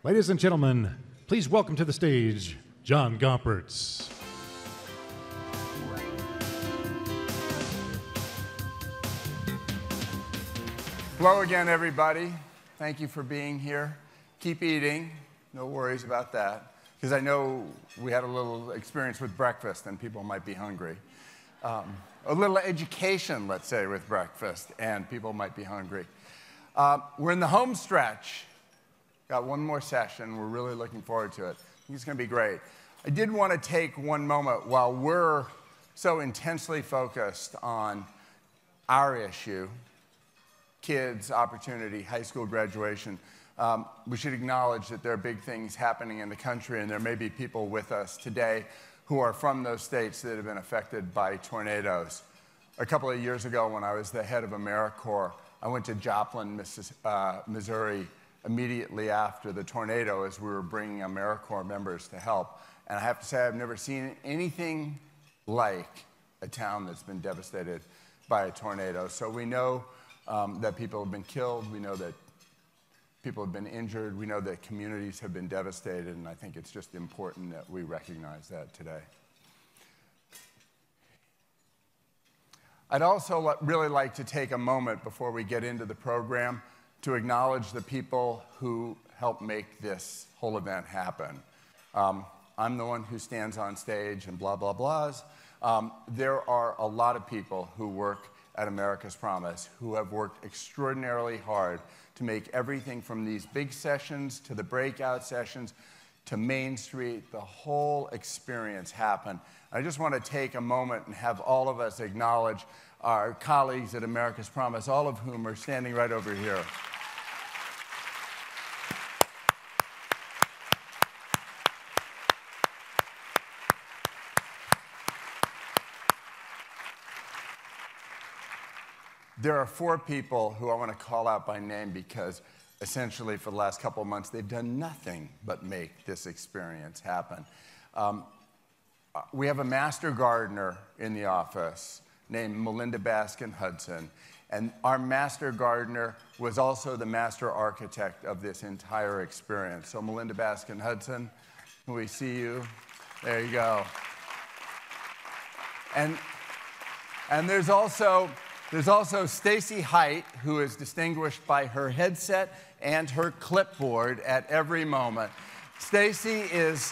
Ladies and gentlemen, please welcome to the stage, John Gompertz. Hello again, everybody. Thank you for being here. Keep eating. No worries about that. Because I know we had a little experience with breakfast and people might be hungry. A little education, let's say, with breakfast and people might be hungry. We're in the home stretch. Got one more session. We're really looking forward to it. I think it's going to be great. I did want to take one moment while we're so intensely focused on our issue, kids, opportunity, high school graduation. We should acknowledge that there are big things happening in the country, and there may be people with us today who are from those states that have been affected by tornadoes. A couple of years ago, when I was the head of AmeriCorps, I went to Joplin, Missouri, immediately after the tornado as we were bringing AmeriCorps members to help. And I have to say, I've never seen anything like a town that's been devastated by a tornado. So we know that people have been killed. We know that people have been injured. We know that communities have been devastated. And I think it's just important that we recognize that today. I'd also really like to take a moment before we get into the program to acknowledge the people who helped make this whole event happen. I'm the one who stands on stage and blah, blah, blahs. There are a lot of people who work at America's Promise who have worked extraordinarily hard to make everything from these big sessions to the breakout sessions to Main Street, the whole experience happen. I just want to take a moment and have all of us acknowledge our colleagues at America's Promise, all of whom are standing right over here. There are 4 people who I want to call out by name because essentially for the last couple of months they've done nothing but make this experience happen. We have a master gardener in the office named Melinda Baskin-Hudson, and our master gardener was also the master architect of this entire experience. So Melinda Baskin-Hudson, can we see you? There you go. And there's also Stacy Height, who is distinguished by her headset and her clipboard at every moment. Stacy is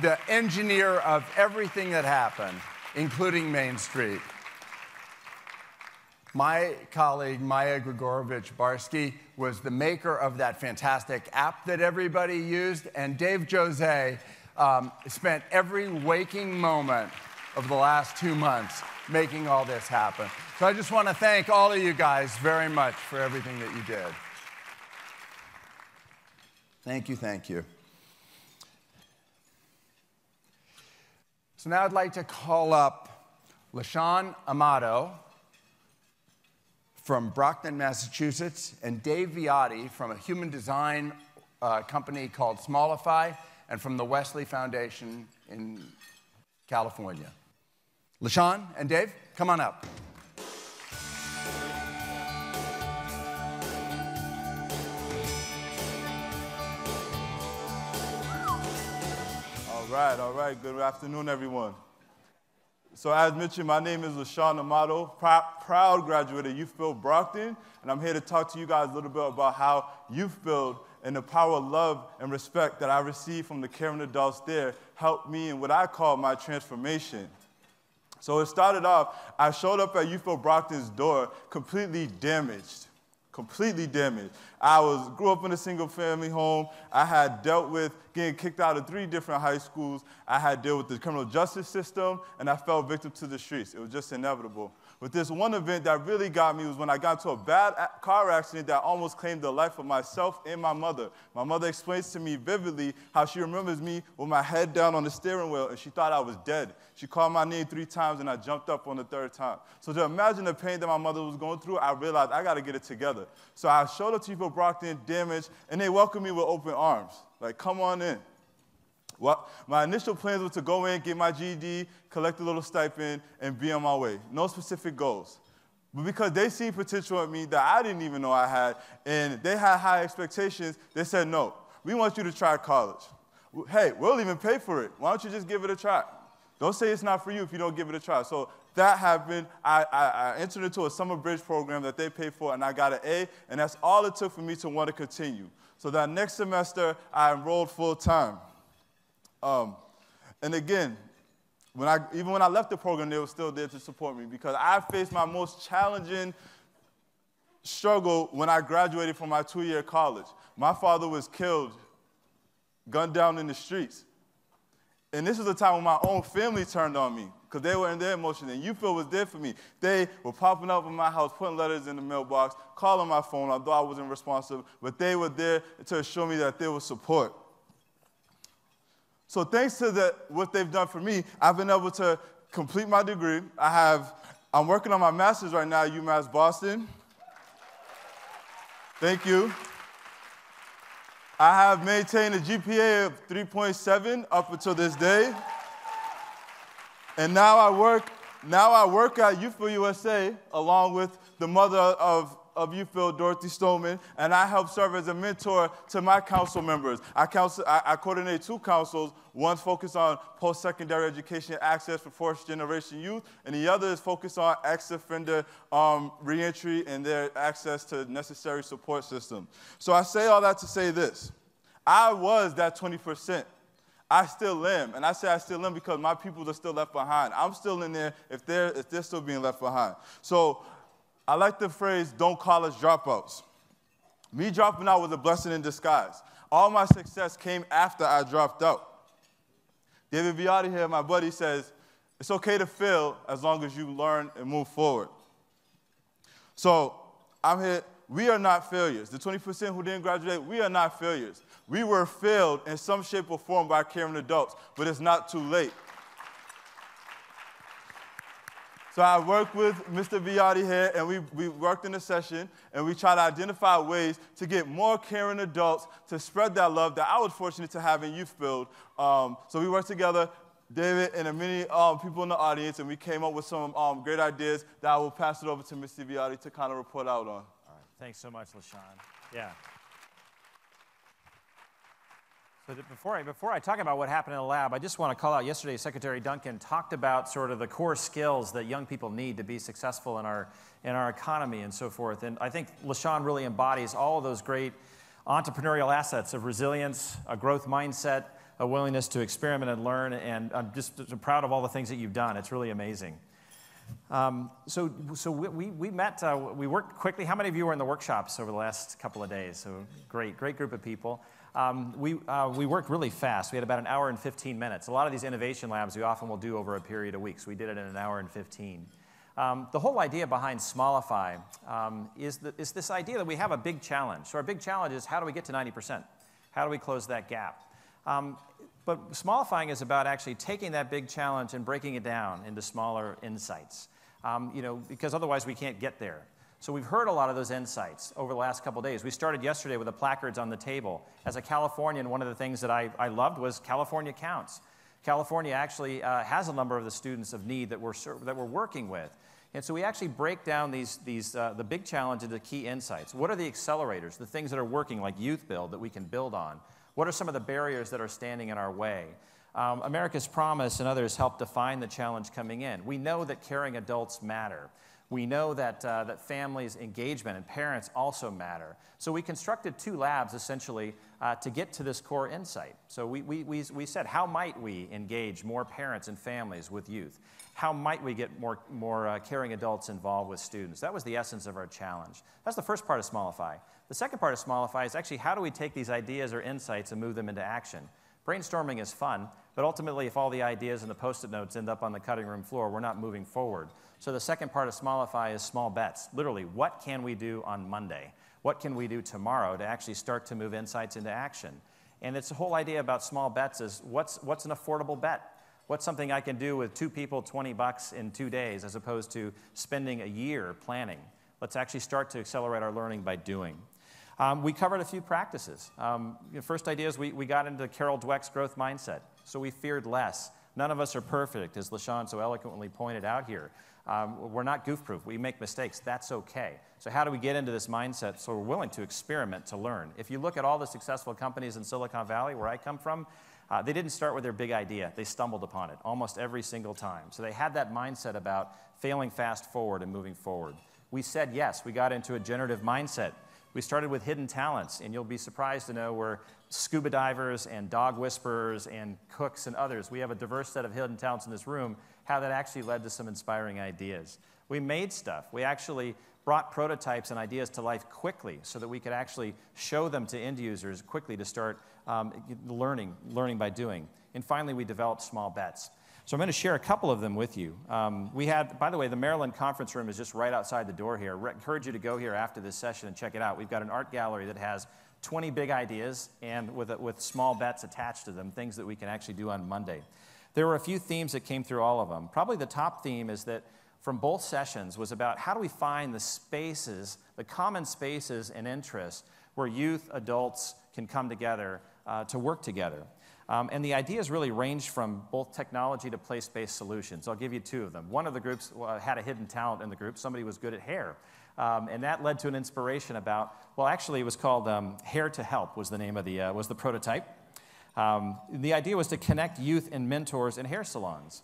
the engineer of everything that happened, including Main Street. My colleague, Maya Grigorovich-Barsky, was the maker of that fantastic app that everybody used, and Dave Jose spent every waking moment of the last 2 months making all this happen. So I just want to thank all of you guys very much for everything that you did. Thank you, thank you. So now I'd like to call up LaShawn Amato from Brockton, Massachusetts, and Dave Viotti from a human design company called Smallify, and from the Wesley Foundation in California. LaShawn and Dave, come on up. All right. Good afternoon, everyone. So as mentioned, my name is LaShawn Amato, proud graduate of Youth Build Brockton, and I'm here to talk to you guys a little bit about how Youth Build and the power of love and respect that I received from the caring adults there helped me in what I call my transformation. So it started off, I showed up at Youth Build Brockton's door completely damaged. I grew up in a single-family home. I had dealt with getting kicked out of 3 different high schools. I had dealt with the criminal justice system, and I fell victim to the streets. It was just inevitable. But this one event that really got me was when I got into a bad car accident that almost claimed the life of myself and my mother. My mother explains to me vividly how she remembers me with my head down on the steering wheel, and she thought I was dead. She called my name 3 times, and I jumped up on the 3rd time. So to imagine the pain that my mother was going through, I realized I got to get it together. So I showed up to people Brockton, damaged, and they welcomed me with open arms. Like, come on in. Well, my initial plans were to go in, get my GED, collect a little stipend, and be on my way. No specific goals. But because they seen potential in me that I didn't even know I had, and they had high expectations, they said no. we want you to try college. Hey, we'll even pay for it. Why don't you just give it a try? Don't say it's not for you if you don't give it a try. So that happened. I entered into a summer bridge program that they paid for, and I got an A, and that's all it took for me to want to continue. So that next semester, I enrolled full-time. And again, even when I left the program, they were still there to support me because I faced my most challenging struggle when I graduated from my 2-year college. My father was killed, gunned down in the streets. And this was a time when my own family turned on me because they were in their emotion, and YouthField was there for me. They were popping up in my house, putting letters in the mailbox, calling my phone, although I wasn't responsive, but they were there to assure me that there was support. So thanks to what they've done for me, I've been able to complete my degree. I'm working on my master's right now at UMass Boston. Thank you. I have maintained a GPA of 3.7 up until this day. And now I work at YouthField USA along with the mother of YouthField, Dorothy Stoneman, and I help serve as a mentor to my council members. I coordinate 2 councils. One's focused on post-secondary education access for fourth-generation youth, and the other is focused on ex-offender reentry and their access to necessary support system. So I say all that to say this. I was that 20%. I still am, and I say I still am because my people are still left behind. I'm still in there if they're still being left behind. So I like the phrase, don't college dropouts. Me dropping out was a blessing in disguise. All my success came after I dropped out. David Viotti here, my buddy, says, it's okay to fail as long as you learn and move forward. So I'm here. We are not failures. The 20% who didn't graduate, we are not failures. We were failed in some shape or form by caring adults, but it's not too late. So I worked with Mr. Viotti here, and we worked in a session, and we tried to identify ways to get more caring adults to spread that love that I was fortunate to have in YouthField. So we worked together, David and many people in the audience, and we came up with some great ideas that I will pass it over to Mr. Viotti to kind of report out on. All right. Thanks so much, LaShawn. Yeah. So before I talk about what happened in the lab, I just want to call out yesterday, Secretary Duncan talked about sort of the core skills that young people need to be successful in our economy and so forth. And I think LaShawn really embodies all of those great entrepreneurial assets of resilience, a growth mindset, a willingness to experiment and learn, and I'm just proud of all the things that you've done. It's really amazing. So we met, we worked quickly. How many of you were in the workshops over the last couple of days? So great group of people. We worked really fast. We had about an hour and 15 minutes. A lot of these innovation labs we often will do over a period of weeks. We did it in an hour and 15. The whole idea behind Smallify is this idea that we have a big challenge. So our big challenge is how do we get to 90%? How do we close that gap? But Smallifying is about actually taking that big challenge and breaking it down into smaller insights, because otherwise we can't get there. So we've heard a lot of those insights over the last couple of days. We started yesterday with the placards on the table. As a Californian, one of the things that I loved was California Counts. California actually has a number of the students of need that we're working with. And so we actually break down the big challenge into key insights. What are the accelerators, the things that are working like Youth Build that we can build on? What are some of the barriers that are standing in our way? America's Promise and others help define the challenge coming in. We know that caring adults matter. We know that families' engagement and parents also matter. So we constructed 2 labs, essentially, to get to this core insight. So we said, how might we engage more parents and families with youth? How might we get more caring adults involved with students? That was the essence of our challenge. That's the first part of Smallify. The second part of Smallify is actually how do we take these ideas or insights and move them into action? Brainstorming is fun, but ultimately if all the ideas and the Post-it notes end up on the cutting room floor, we're not moving forward. So the second part of Smallify is small bets. Literally, what can we do on Monday? What can we do tomorrow to actually start to move insights into action? And it's the whole idea about small bets is what's an affordable bet? What's something I can do with 2 people, $20 in 2 days, as opposed to spending a year planning? Let's actually start to accelerate our learning by doing. We covered a few practices. First idea is we got into Carol Dweck's growth mindset. So we feared less. None of us are perfect, as LaShawn so eloquently pointed out here. We're not goof-proof. We make mistakes. That's okay. So how do we get into this mindset so we're willing to experiment, to learn? If you look at all the successful companies in Silicon Valley, where I come from, they didn't start with their big idea. They stumbled upon it almost every single time. So they had that mindset about failing fast forward and moving forward. We said yes. We got into a generative mindset. We started with hidden talents, and you'll be surprised to know we're scuba divers and dog whisperers and cooks and others. We have a diverse set of hidden talents in this room, how that actually led to some inspiring ideas. We made stuff. We actually brought prototypes and ideas to life quickly so that we could actually show them to end users quickly to start learning by doing. And finally, we developed small bets. So I'm going to share a couple of them with you. We had, by the way, the Maryland conference room is just right outside the door here. I encourage you to go here after this session and check it out. We've got an art gallery that has 20 big ideas and with small bets attached to them, things that we can actually do on Monday. There were a few themes that came through all of them. Probably the top theme is that from both sessions was about how do we find the spaces, the common spaces and interests where youth, adults can come together to work together. And the ideas really ranged from both technology to place-based solutions. I'll give you two of them. One of the groups had a hidden talent in the group. Somebody was good at hair. And that led to an inspiration about, well, actually it was called Hair to Help was the name of was the prototype. The idea was to connect youth and mentors in hair salons.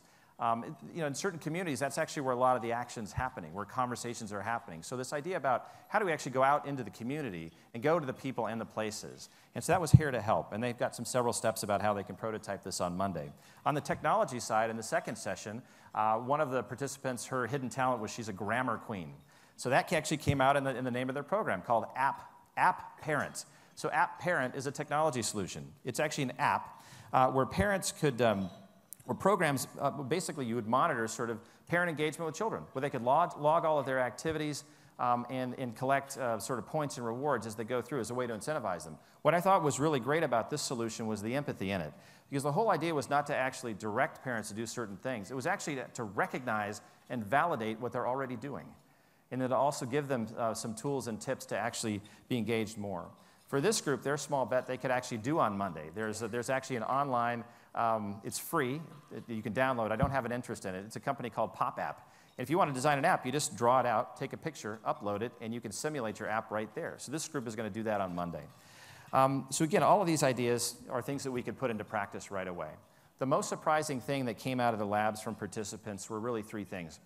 In certain communities, that's actually where a lot of the action's happening, where conversations are happening. So this idea about how do we actually go out into the community and go to the people and the places. And so that was Here to Help. And they've got several steps about how they can prototype this on Monday. On the technology side, in the second session, one of the participants, her hidden talent was she's a grammar queen. So that actually came out in the name of their program called App Parent. So App Parent is a technology solution. It's actually an app where parents could... or programs, basically you would monitor sort of parent engagement with children, where they could log all of their activities and collect sort of points and rewards as they go through as a way to incentivize them. What I thought was really great about this solution was the empathy in it, because the whole idea was not to actually direct parents to do certain things. It was actually to recognize and validate what they're already doing, and then to also give them some tools and tips to actually be engaged more. For this group, their small bet they could actually do on Monday. There's actually an online, it's free, you can download. I don't have an interest in it. It's a company called PopApp. And if you want to design an app, you just draw it out, take a picture, upload it, and you can simulate your app right there. So this group is going to do that on Monday. So again, all of these ideas are things that we could put into practice right away. The most surprising thing that came out of the labs from participants were really three things.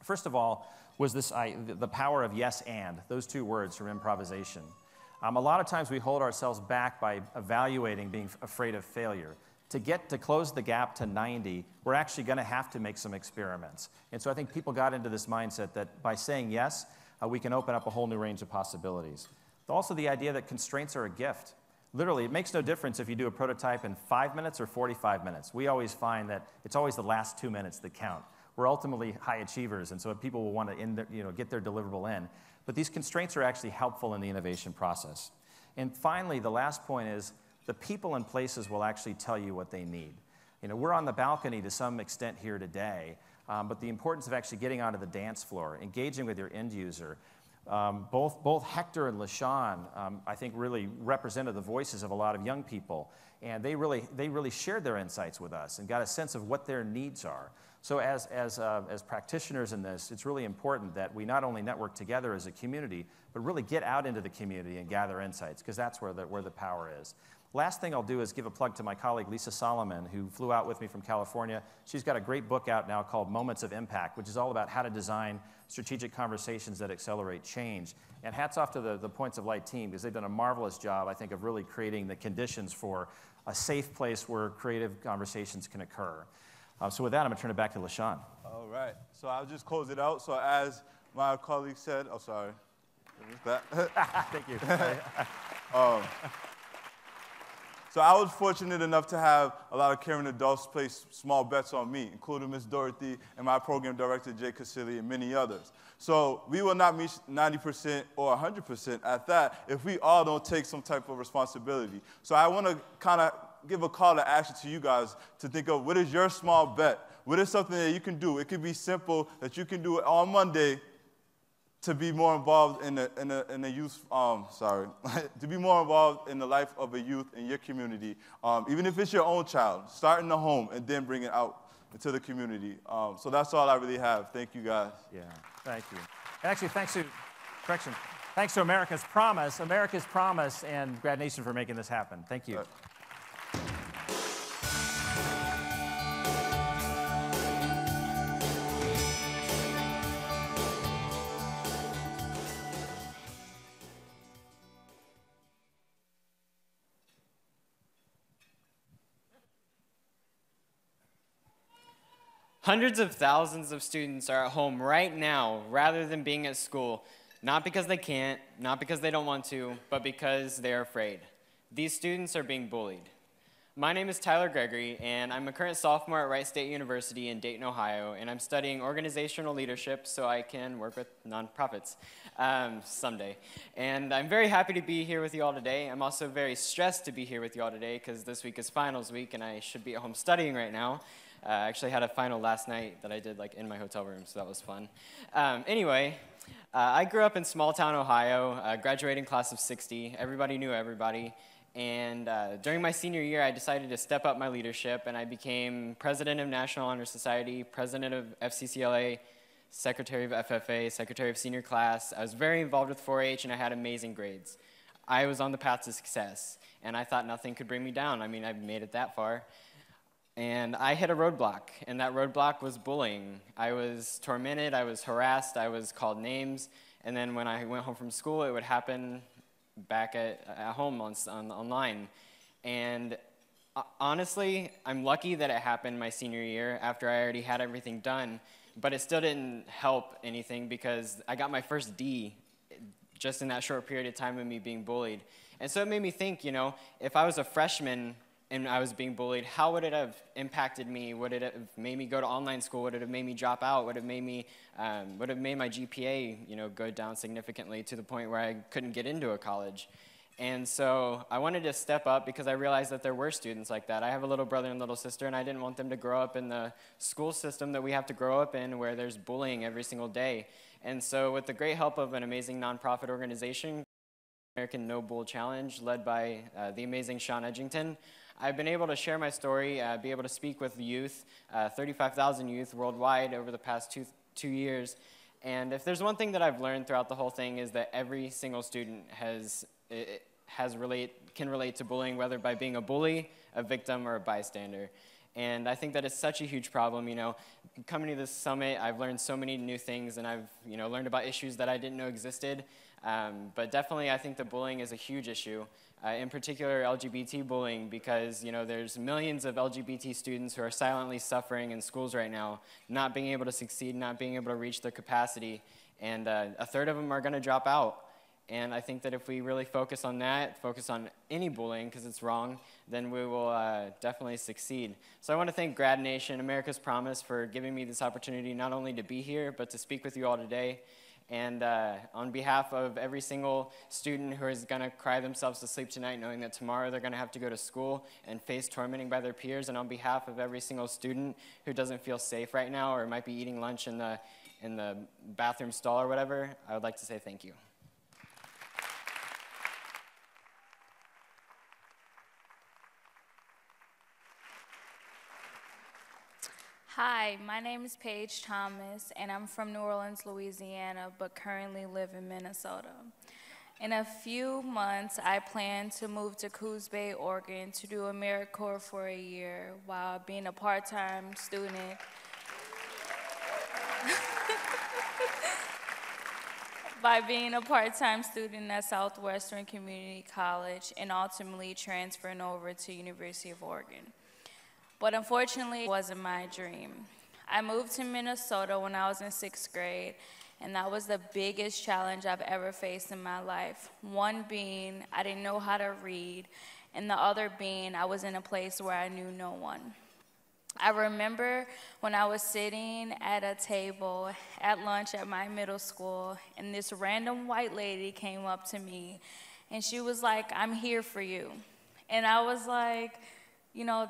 First of all was the power of yes and, those two words from improvisation. A lot of times we hold ourselves back by evaluating, being afraid of failure. To close the gap to 90, we're actually going to have to make some experiments. And so I think people got into this mindset that by saying yes, we can open up a whole new range of possibilities. Also the idea that constraints are a gift. Literally, it makes no difference if you do a prototype in 5 minutes or 45 minutes. We always find that it's always the last 2 minutes that count. We're ultimately high achievers, and so people will want to get their deliverable in. But these constraints are actually helpful in the innovation process. And finally, the last point is the people and places will actually tell you what they need. We're on the balcony to some extent here today, but the importance of actually getting onto the dance floor, engaging with your end user. Both Hector and LaShawn, I think, really represented the voices of a lot of young people, and they really shared their insights with us and got a sense of what their needs are. So as practitioners in this, it's really important that we not only network together as a community, but really get out into the community and gather insights, because that's where the power is. Last thing I'll do is give a plug to my colleague Lisa Solomon, who flew out with me from California. She's got a great book out now called Moments of Impact, which is all about how to design strategic conversations that accelerate change. And hats off to the Points of Light team, because they've done a marvelous job, I think, of really creating the conditions for a safe place where creative conversations can occur. So with that, I'm going to turn it back to LaShawn. All right. So I'll just close it out. So as my colleague said, oh, sorry. Thank you. So I was fortunate enough to have a lot of caring adults place small bets on me, including Ms. Dorothy and my program director, Jay Casilli, and many others. So we will not reach 90% or 100% at that if we all don't take some type of responsibility. So I want to kind of give a call to action to you guys to think of what is your small bet? What is something that you can do? It could be simple that you can do it on Monday to be more involved in the youth, to be more involved in the life of a youth in your community, even if it's your own child. Start in the home and then bring it out into the community. So that's all I really have. Thank you, guys. Yeah, thank you. And actually, thanks to America's Promise, and Grad Nation for making this happen. Thank you. Hundreds of thousands of students are at home right now rather than being at school, not because they can't, not because they don't want to, but because they're afraid. These students are being bullied. My name is Tyler Gregory, and I'm a current sophomore at Wright State University in Dayton, Ohio, and I'm studying organizational leadership so I can work with nonprofits someday. And I'm very happy to be here with you all today. I'm also very stressed to be here with you all today because this week is finals week, and I should be at home studying right now. I actually had a final last night that I did like in my hotel room, so that was fun. Anyway, I grew up in small town Ohio, graduating class of 60. Everybody knew everybody. And during my senior year, I decided to step up my leadership, and I became president of National Honor Society, president of FCCLA, secretary of FFA, secretary of senior class. I was very involved with 4-H, and I had amazing grades. I was on the path to success, and I thought nothing could bring me down. I mean, I've made it that far. And I hit a roadblock, and that roadblock was bullying. I was tormented, I was harassed, I was called names, and then when I went home from school, it would happen back at home online. And honestly, I'm lucky that it happened my senior year after I already had everything done, but it still didn't help anything because I got my first D just in that short period of time of me being bullied. And so it made me think, you know, if I was a freshman and I was being bullied, how would it have impacted me? Would it have made me go to online school? Would it have made me drop out? Would it have made my GPA, you know, go down significantly to the point where I couldn't get into a college? And so I wanted to step up because I realized that there were students like that. I have a little brother and little sister, and I didn't want them to grow up in the school system that we have to grow up in where there's bullying every single day. And so with the great help of an amazing nonprofit organization, American No Bull Challenge, led by the amazing Sean Edgington, I've been able to share my story, be able to speak with the youth, 35,000 youth worldwide over the past two years. And if there's one thing that I've learned throughout the whole thing is that every single student can relate to bullying, whether by being a bully, a victim, or a bystander. And I think that it's such a huge problem. You know, coming to this summit, I've learned so many new things, and I've learned about issues that I didn't know existed. But definitely, I think that bullying is a huge issue. In particular, LGBT bullying, because there's millions of LGBT students who are silently suffering in schools right now, not being able to succeed, not being able to reach their capacity, and a third of them are going to drop out. And I think that if we really focus on that, focus on any bullying, because it's wrong, then we will definitely succeed. So I want to thank Grad Nation, America's Promise, for giving me this opportunity not only to be here, but to speak with you all today. And on behalf of every single student who is going to cry themselves to sleep tonight, knowing that tomorrow they're going to have to go to school and face tormenting by their peers, and on behalf of every single student who doesn't feel safe right now or might be eating lunch in the bathroom stall or whatever, I would like to say thank you. Hi, my name is Paige Thomas, and I'm from New Orleans, Louisiana, but currently live in Minnesota. In a few months, I plan to move to Coos Bay, Oregon to do AmeriCorps for a year while being a part-time student. By being a part-time student at Southwestern Community College and ultimately transferring over to University of Oregon. But unfortunately, it wasn't my dream. I moved to Minnesota when I was in 6th grade, and that was the biggest challenge I've ever faced in my life. One being, I didn't know how to read, and the other being, I was in a place where I knew no one. I remember when I was sitting at a table at lunch at my middle school, and this random white lady came up to me, and she was like, "I'm here for you." And I was like,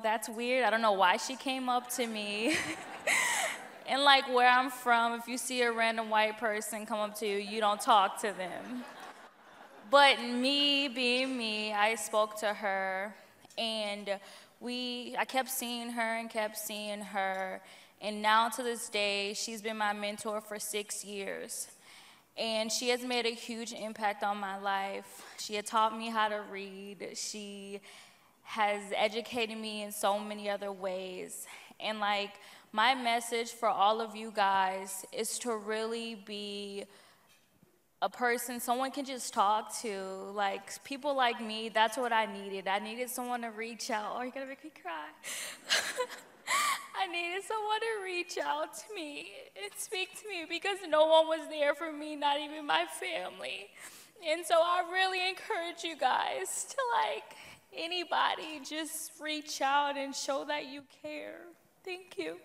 that's weird. I don't know why she came up to me. And like where I'm from, if you see a random white person come up to you, you don't talk to them. But me being me, I spoke to her, and I kept seeing her and kept seeing her, and now to this day, she's been my mentor for 6 years. And she has made a huge impact on my life. She had taught me how to read. She has educated me in so many other ways. And like, my message for all of you guys is to really be a person someone can just talk to. Like, people like me, that's what I needed. I needed someone to reach out. Oh, you're gonna make me cry. I needed someone to reach out to me and speak to me because no one was there for me, not even my family. And so I really encourage you guys to, like, anybody, just reach out and show that you care. Thank you.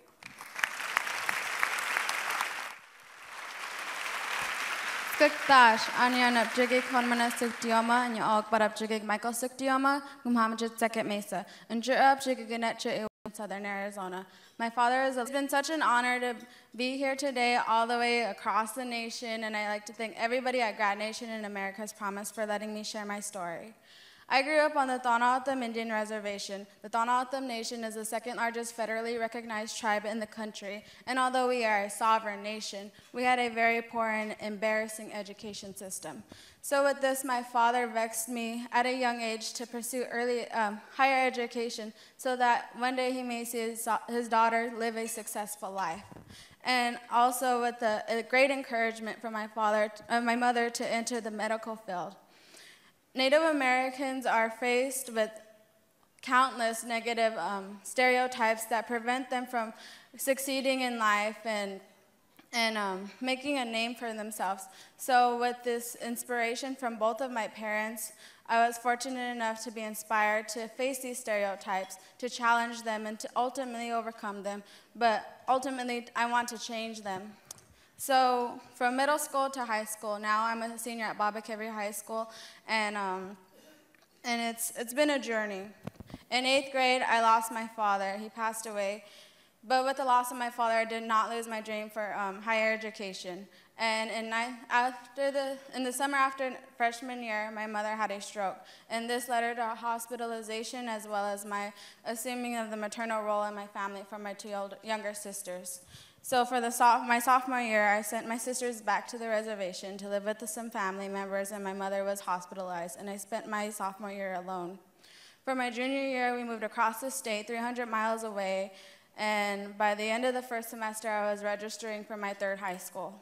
Skuktash, Anya Jigig Honmana Suktioma, and Yog Barab Jigig Michael Suktioma, Muhammad Second Mesa, and Jurab Jigiganetcha in Southern Arizona. My father it's been such an honor to be here today, all the way across the nation, and I'd like to thank everybody at Grad Nation and America's Promise for letting me share my story. I grew up on the Thonautham Indian Reservation. The Thonautham Nation is the second largest federally recognized tribe in the country, and although we are a sovereign nation, we had a very poor and embarrassing education system. So with this, my father vexed me at a young age to pursue higher education so that one day he may see his daughter live a successful life. And also with a great encouragement from my mother to enter the medical field. Native Americans are faced with countless negative stereotypes that prevent them from succeeding in life and making a name for themselves. So with this inspiration from both of my parents, I was fortunate enough to be inspired to face these stereotypes, to challenge them, and to ultimately overcome them. But ultimately, I want to change them. So from middle school to high school, now I'm a senior at Bobakevry High School, and it's been a journey. In 8th grade, I lost my father. He passed away. But with the loss of my father, I did not lose my dream for higher education. And in the summer after freshman year, my mother had a stroke. And this led her to hospitalization, as well as my assuming of the maternal role in my family for my two younger sisters. So for my sophomore year, I sent my sisters back to the reservation to live with some family members, and my mother was hospitalized, and I spent my sophomore year alone. For my junior year, we moved across the state, 300 miles away, and by the end of the first semester, I was registering for my 3rd high school.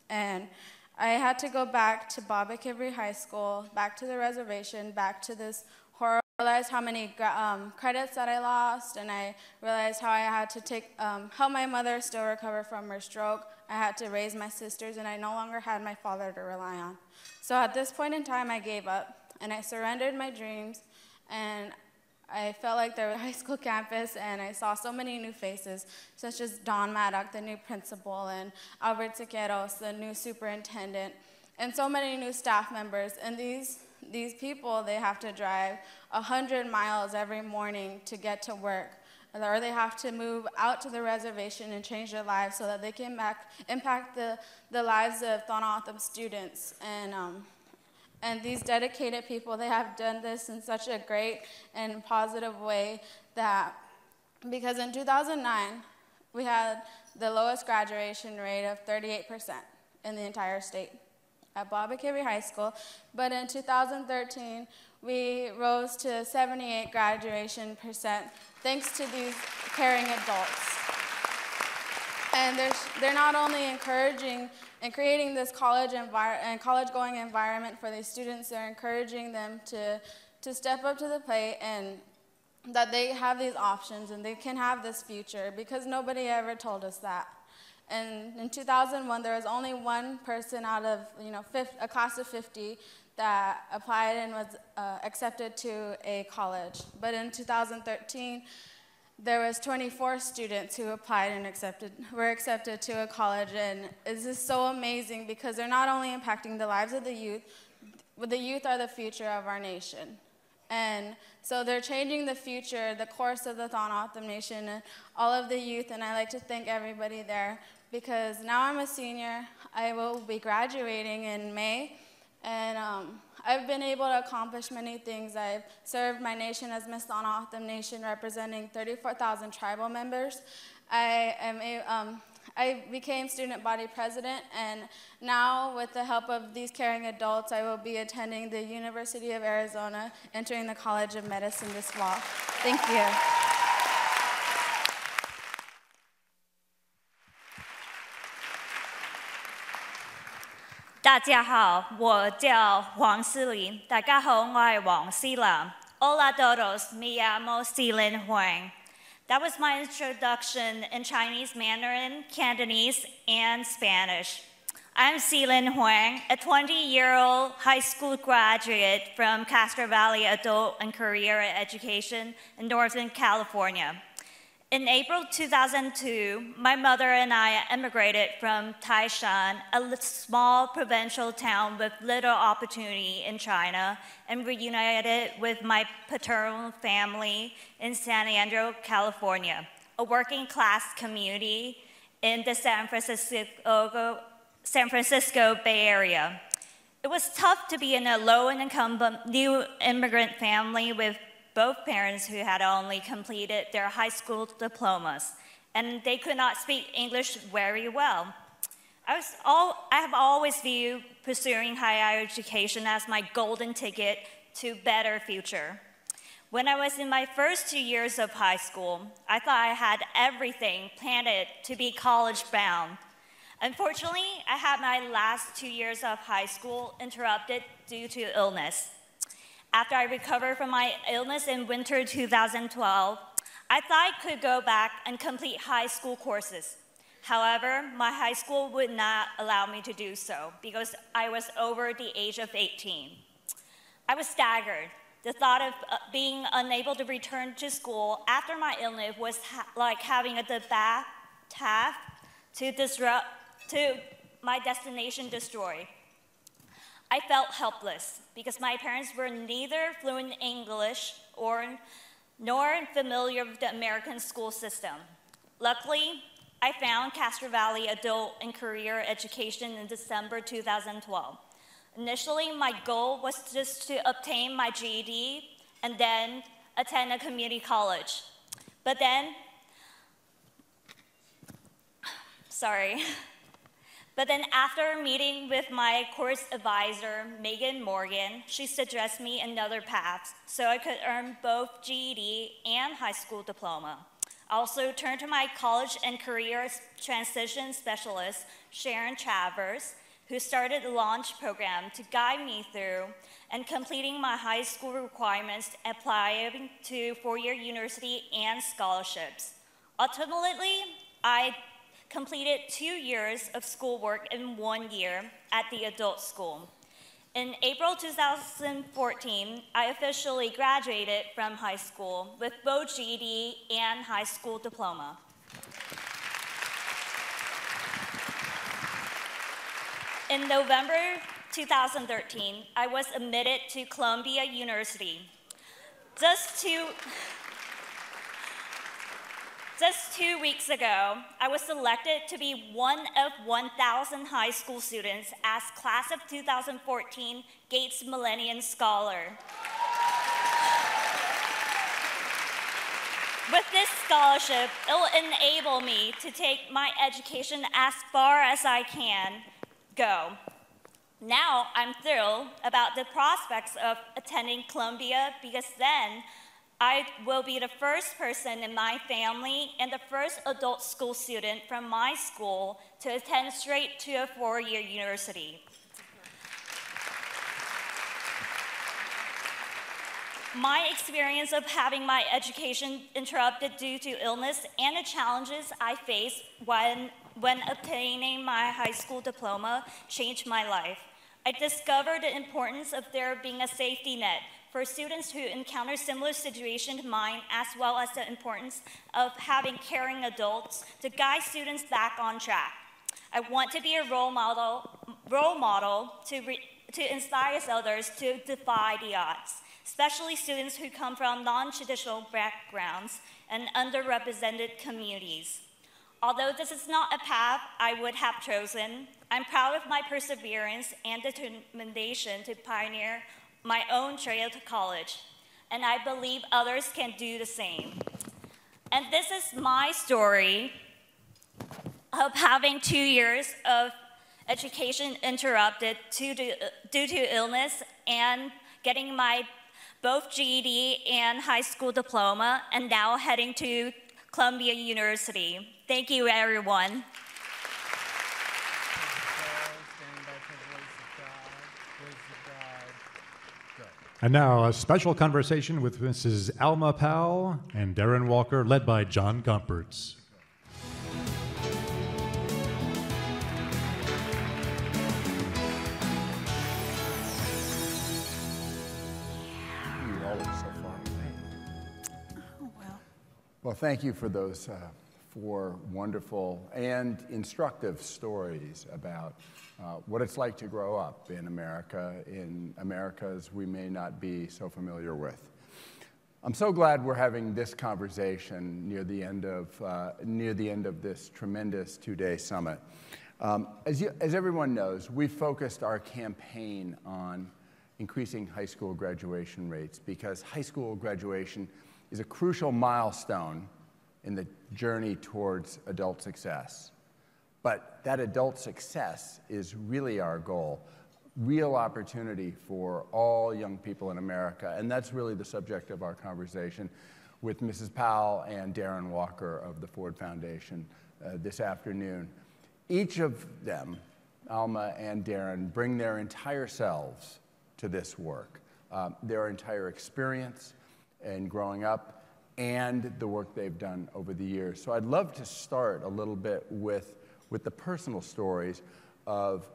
And I had to go back to Bobakevry High School, back to the reservation, back to this horror. I realized how many credits that I lost, and I realized how I had to help my mother still recover from her stroke. I had to raise my sisters, and I no longer had my father to rely on. So at this point in time, I gave up, and I surrendered my dreams, and I felt like there was a high school campus, and I saw so many new faces, such as Don Maddock, the new principal, and Albert Siqueiros, the new superintendent, and so many new staff members. And these people, they have to drive 100 miles every morning to get to work, or they have to move out to the reservation and change their lives so that they can impact the lives of Thonautham students. And these dedicated people, they have done this in such a great and positive way that, because in 2009, we had the lowest graduation rate of 38% in the entire state at Bobakevry High School, but in 2013, we rose to 78 graduation percent thanks to these caring adults. And they're not only encouraging and creating this college-going environment for these students, they're encouraging them to step up to the plate and that they have these options and they can have this future, because nobody ever told us that. And in 2001, there was only one person out of a class of 50 that applied and was accepted to a college. But in 2013, there was 24 students who applied and were accepted to a college, and it's just so amazing because they're not only impacting the lives of the youth, but the youth are the future of our nation. And so they're changing the future, the course of the Thonautham Nation, and all of the youth, and I'd like to thank everybody there because now I'm a senior. I will be graduating in May, And I've been able to accomplish many things. I've served my nation as Miss Autumn Nation, representing 34,000 tribal members. I became student body president, and now with the help of these caring adults, I will be attending the University of Arizona, entering the College of Medicine this fall. Thank you. 大家好，我叫黄思玲。大家好，我係黃思琳。Hola todos, me llamo Silin Huang. That was my introduction in Chinese, Mandarin, Cantonese, and Spanish. I'm Silin Huang, a 20-year-old high school graduate from Castro Valley Adult and Career Education in Northern California. In April 2002, my mother and I emigrated from Taishan, a small provincial town with little opportunity in China, and reunited with my paternal family in San Andreas, California, a working-class community in the San Francisco Bay Area. It was tough to be in a low-income new immigrant family with both parents who had only completed their high school diplomas, and they could not speak English very well. I have always viewed pursuing higher education as my golden ticket to better future. When I was in my first 2 years of high school, I thought I had everything planned to be college-bound. Unfortunately, I had my last 2 years of high school interrupted due to illness. After I recovered from my illness in winter 2012, I thought I could go back and complete high school courses. However, my high school would not allow me to do so because I was over the age of 18. I was staggered. The thought of being unable to return to school after my illness was like having a bath to my destination destroyed. I felt helpless because my parents were neither fluent in English nor familiar with the American school system. Luckily, I found Castro Valley Adult and Career Education in December 2012. Initially, my goal was just to obtain my GED and then attend a community college. But then after meeting with my course advisor, Megan Morgan, she suggested me another path so I could earn both GED and high school diploma. I also turned to my college and career transition specialist, Sharon Travers, who started the Launch program to guide me through and completing my high school requirements, applying to four-year university and scholarships. Ultimately, I completed 2 years of schoolwork in 1 year at the adult school. In April 2014, I officially graduated from high school with both GED and high school diploma. In November 2013, I was admitted to Columbia University. Just 2 weeks ago, I was selected to be one of 1,000 high school students as Class of 2014 Gates Millennium Scholar. With this scholarship, it will enable me to take my education as far as I can go. Now, I'm thrilled about the prospects of attending Columbia because then I will be the first person in my family and the first adult school student from my school to attend straight to a four-year university. My experience of having my education interrupted due to illness and the challenges I faced when obtaining my high school diploma changed my life. I discovered the importance of there being a safety net for students who encounter similar situations to mine, as well as the importance of having caring adults to guide students back on track. I want to be a role model to inspire others to defy the odds, especially students who come from non-traditional backgrounds and underrepresented communities. Although this is not a path I would have chosen, I'm proud of my perseverance and determination to pioneer my own trail to college, and I believe others can do the same. And this is my story of having 2 years of education interrupted due to illness and getting my both GED and high school diploma, and now heading to Columbia University. Thank you, everyone. And now a special conversation with Mrs. Alma Powell and Darren Walker, led by John Gompertz. Well, thank you for those 4 wonderful and instructive stories about what it's like to grow up in Americas we may not be so familiar with. I'm so glad we're having this conversation near the end of this tremendous 2-day summit. As everyone knows, we've focused our campaign on increasing high school graduation rates because high school graduation is a crucial milestone in the journey towards adult success. But that adult success is really our goal, real opportunity for all young people in America, and that's really the subject of our conversation with Mrs. Powell and Darren Walker of the Ford Foundation this afternoon. Each of them, Alma and Darren, bring their entire selves to this work, their entire experience in growing up and the work they've done over the years. So I'd love to start a little bit with the personal stories of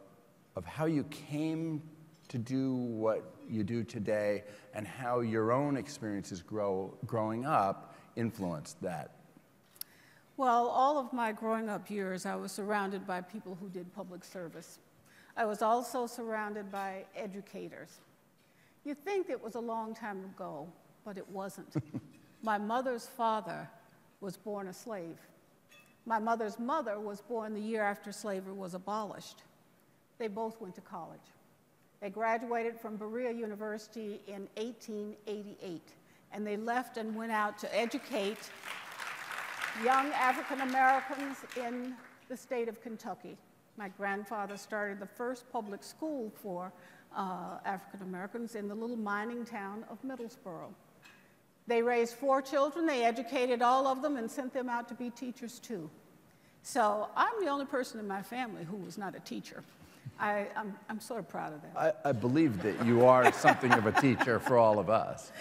how you came to do what you do today and how your own experiences growing up influenced that. Well, all of my growing up years, I was surrounded by people who did public service. I was also surrounded by educators. You'd think it was a long time ago, but it wasn't. My mother's father was born a slave. My mother's mother was born the year after slavery was abolished. They both went to college. They graduated from Berea University in 1888, and they left and went out to educate young African Americans in the state of Kentucky. My grandfather started the first public school for African Americans in the little mining town of Middlesboro. They raised 4 children, they educated all of them and sent them out to be teachers too. So I'm the only person in my family who was not a teacher. I'm sort of proud of that. I believe that you are something of a teacher for all of us.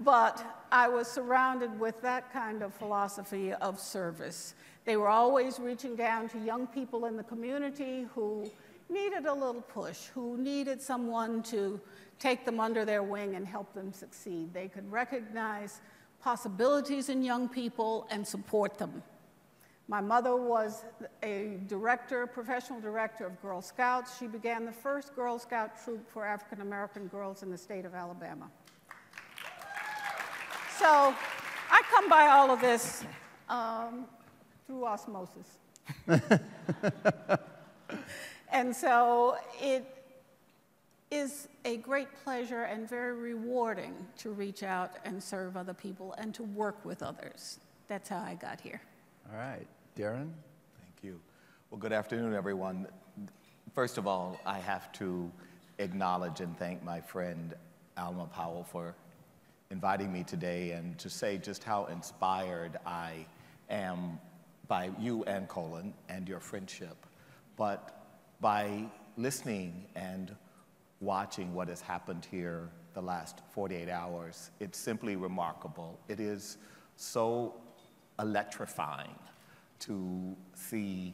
But I was surrounded with that kind of philosophy of service. They were always reaching down to young people in the community who needed a little push, who needed someone to take them under their wing and help them succeed. They could recognize possibilities in young people and support them. My mother was a director, professional director of Girl Scouts. She began the first Girl Scout troop for African American girls in the state of Alabama. So I come by all of this through osmosis. And so it is a great pleasure and very rewarding to reach out and serve other people and to work with others. That's how I got here. All right, Darren? Thank you. Well, good afternoon, everyone. First of all, I have to acknowledge and thank my friend Alma Powell for inviting me today and to say just how inspired I am by you and Colin and your friendship. But by listening and watching what has happened here the last 48 hours, it's simply remarkable. It is so electrifying to see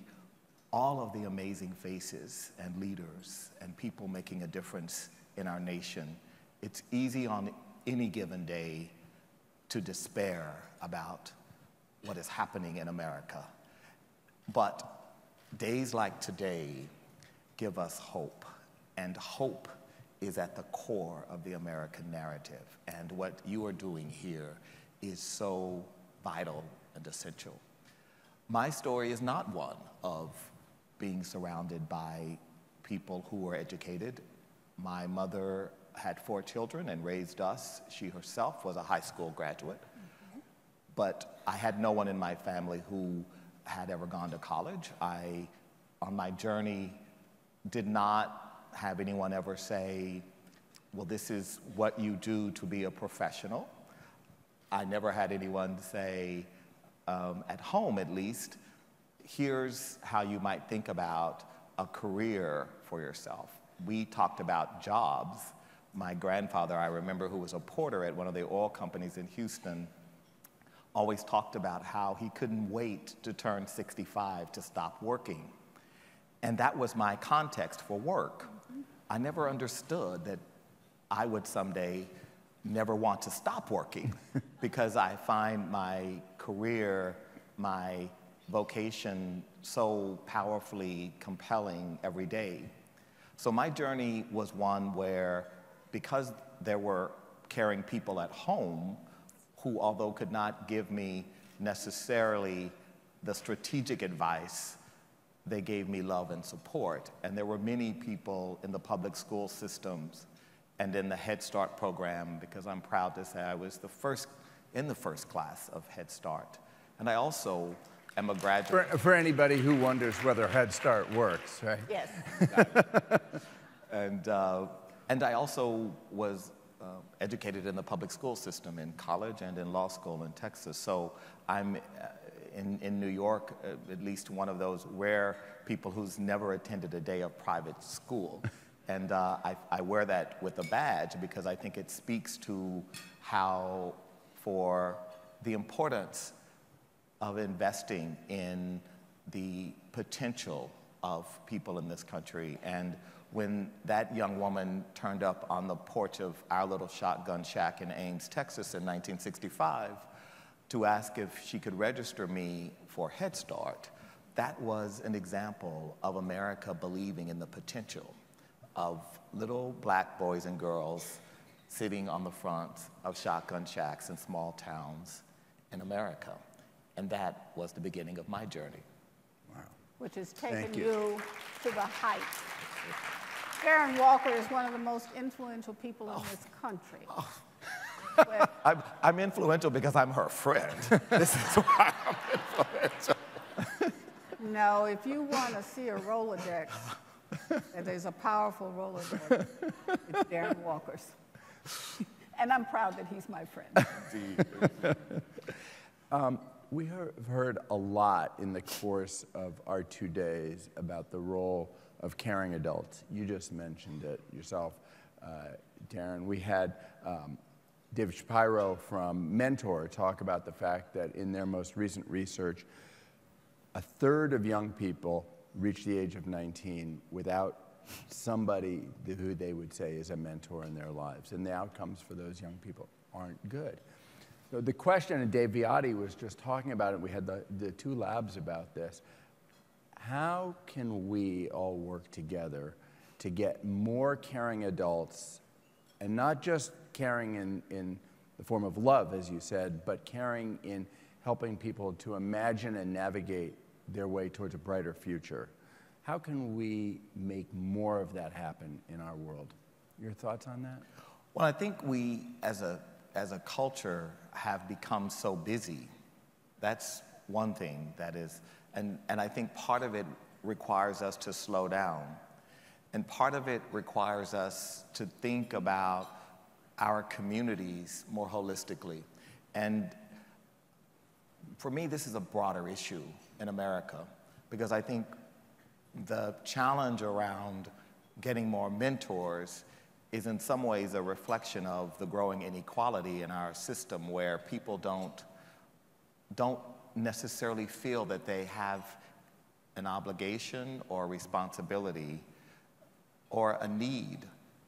all of the amazing faces and leaders and people making a difference in our nation. It's easy on any given day to despair about what is happening in America. But days like today give us hope, and hope is at the core of the American narrative. And what you are doing here is so vital and essential. My story is not one of being surrounded by people who were educated. My mother had 4 children and raised us. She herself was a high school graduate. But I had no one in my family who had ever gone to college. I, on my journey, did not have anyone ever say, well, this is what you do to be a professional. I never had anyone say, at home at least, here's how you might think about a career for yourself. We talked about jobs. My grandfather, I remember, who was a porter at one of the oil companies in Houston, always talked about how he couldn't wait to turn 65 to stop working. And that was my context for work. I never understood that I would someday never want to stop working because I find my career, my vocation so powerfully compelling every day. So my journey was one where, because there were caring people at home who, although could not give me necessarily the strategic advice, they gave me love and support. And there were many people in the public school systems and in the Head Start program, because I'm proud to say I was in the first class of Head Start. And I also am a graduate. For anybody who wonders whether Head Start works, right? Yes. And I also was educated in the public school system in college and in law school in Texas. So I'm in New York, at least one of those rare people who's never attended a day of private school. And I wear that with a badge because I think it speaks to how, for the importance of investing in the potential of people in this country. And when that young woman turned up on the porch of our little shotgun shack in Ames, Texas in 1965 to ask if she could register me for Head Start, that was an example of America believing in the potential of little black boys and girls sitting on the front of shotgun shacks in small towns in America. And that was the beginning of my journey. Wow. Which has taken you to the heights. Darren Walker is one of the most influential people in this country. I'm influential because I'm her friend. This is why I'm influential. No, if you want to see a Rolodex, and there's a powerful Rolodex, it's Darren Walker's. And I'm proud that he's my friend. We have heard a lot in the course of our 2 days about the role of caring adults. You just mentioned it yourself, Darren. We had David Shapiro from Mentor talk about the fact that in their most recent research, 1/3 of young people reach the age of 19 without somebody who they would say is a mentor in their lives, and the outcomes for those young people aren't good. So the question, and Dave Viotti was just talking about it, we had the 2 labs about this, how can we all work together to get more caring adults, and not just caring in the form of love, as you said, but caring in helping people to imagine and navigate their way towards a brighter future? How can we make more of that happen in our world? Your thoughts on that? Well, I think we, as a culture, have become so busy. That's one thing that is, and I think part of it requires us to slow down. And part of it requires us to think about our communities more holistically. And for me, this is a broader issue in America, because I think the challenge around getting more mentors is in some ways a reflection of the growing inequality in our system, where people don't necessarily feel that they have an obligation or responsibility or a need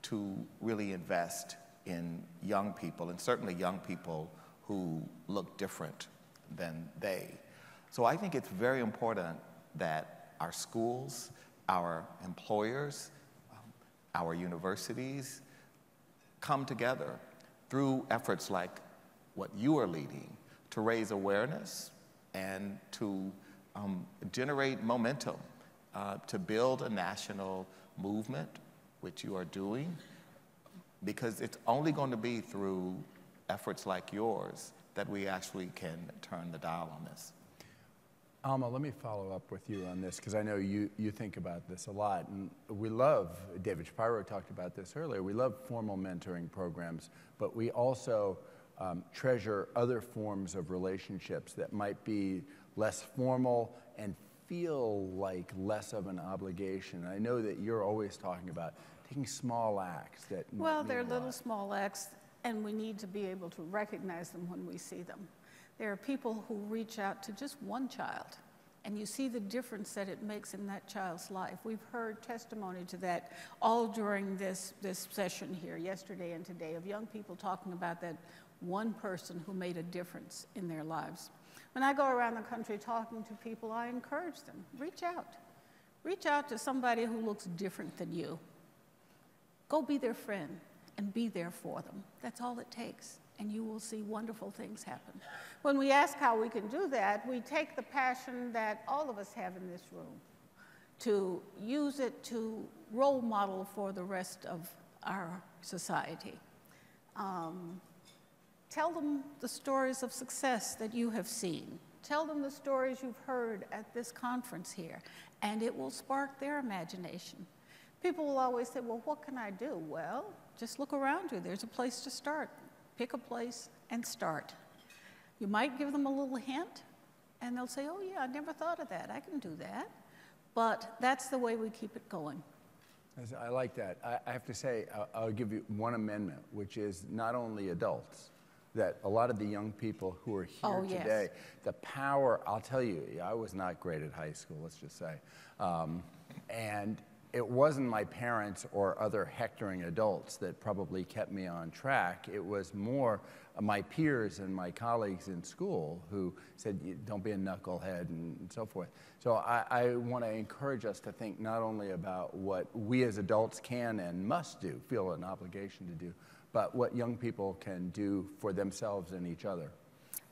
to really invest in young people, and certainly young people who look different than they. So I think it's very important that our schools, our employers, our universities come together through efforts like what you are leading to raise awareness and to generate momentum to build a national movement, which you are doing, because it's only going to be through efforts like yours that we actually can turn the dial on this. Alma, let me follow up with you on this, because I know you think about this a lot. And we love, David Shapiro talked about this earlier, we love formal mentoring programs, but we also treasure other forms of relationships that might be less formal and feel like less of an obligation. I know that you're always talking about taking small acts that Well, mean they're a lot. little small acts, and we need to be able to recognize them when we see them. There are people who reach out to just one child, and you see the difference that it makes in that child's life. We've heard testimony to that all during this session here, yesterday and today, of young people talking about that one person who made a difference in their lives. When I go around the country talking to people, I encourage them, reach out. Reach out to somebody who looks different than you. Go be their friend and be there for them. That's all it takes, and you will see wonderful things happen. When we ask how we can do that, we take the passion that all of us have in this room to use it to role model for the rest of our society. Tell them the stories of success that you have seen. Tell them the stories you've heard at this conference here, and it will spark their imagination. People will always say, well, what can I do? Well, just look around you. There's a place to start. Pick a place and start. You might give them a little hint, and they'll say, oh, yeah, I never thought of that. I can do that. But that's the way we keep it going. I like that. I have to say, I'll give you one amendment, which is not only adults, that a lot of the young people who are here today, the power, I'll tell you, I was not great at high school, let's just say. And it wasn't my parents or other hectoring adults that probably kept me on track. It was more my peers and my colleagues in school who said, don't be a knucklehead and so forth. So I want to encourage us to think not only about what we as adults can and must do, feel an obligation to do, but what young people can do for themselves and each other.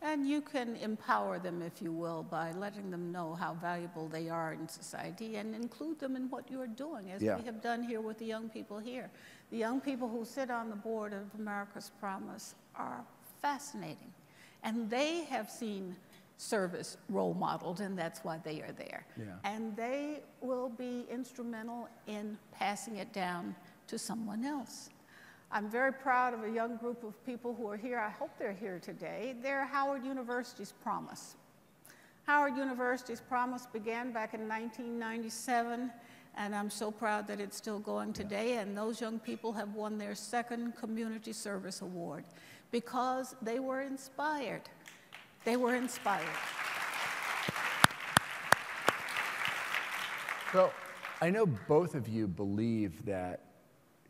And you can empower them, if you will, by letting them know how valuable they are in society and include them in what you're doing, as we have done here with the young people here. The young people who sit on the board of America's Promise are fascinating. And they have seen service role modeled, and that's why they are there. And they will be instrumental in passing it down to someone else. I'm very proud of a young group of people who are here. I hope they're here today. They're Howard University's Promise. Howard University's Promise began back in 1997, and I'm so proud that it's still going today. And those young people have won their second Community Service Award because they were inspired. They were inspired. So I know both of you believe that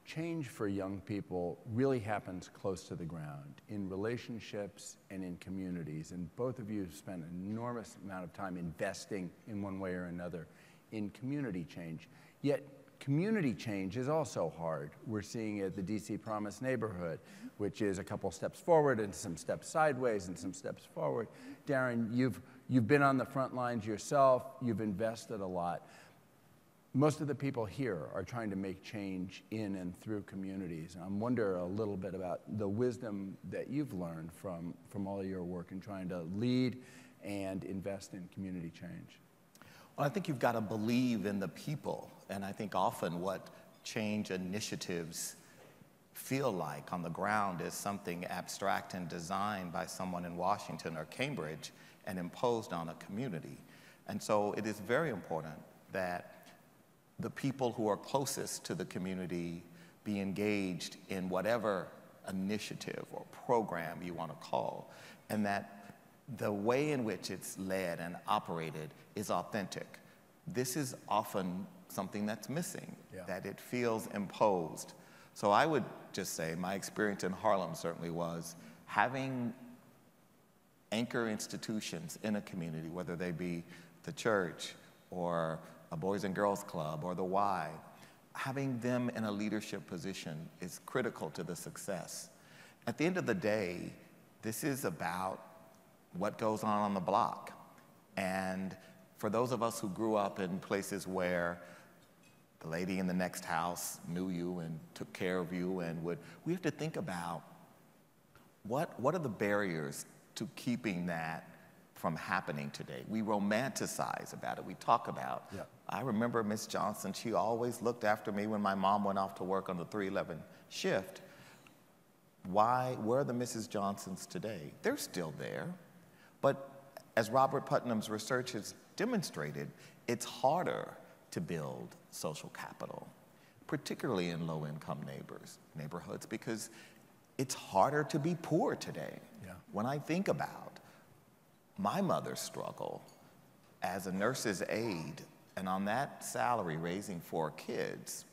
change for young people really happens close to the ground, in relationships and in communities. And both of you have spent an enormous amount of time investing in one way or another in community change. Yet community change is also hard. We're seeing it at the DC Promise neighborhood, which is a couple steps forward and some steps sideways and some steps forward. Darren, you've been on the front lines yourself. You've invested a lot. Most of the people here are trying to make change in and through communities. And I wonder a little bit about the wisdom that you've learned from all of your work in trying to lead and invest in community change. Well, I think you've got to believe in the people. And I think often what change initiatives feel like on the ground is something abstract and designed by someone in Washington or Cambridge and imposed on a community. And so it is very important that the people who are closest to the community be engaged in whatever initiative or program you want to call, and that the way in which it's led and operated is authentic. This is often something that's missing, that it feels imposed. So I would just say my experience in Harlem certainly was having anchor institutions in a community, whether they be the church or a Boys and Girls Club or the Y, having them in a leadership position is critical to the success. At the end of the day, this is about what goes on the block. And For those of us who grew up in places where the lady in the next house knew you and took care of you we have to think about what are the barriers to keeping that from happening today. We romanticize about it, we talk about. Yeah. I remember Miss Johnson, she always looked after me when my mom went off to work on the 311 shift. Where are the Mrs. Johnsons today? They're still there. But as Robert Putnam's research has demonstrated, it's harder to build social capital, particularly in low-income neighborhoods, because it's harder to be poor today. Yeah. When I think about my mother's struggle as a nurse's aide and on that salary raising 4 kids,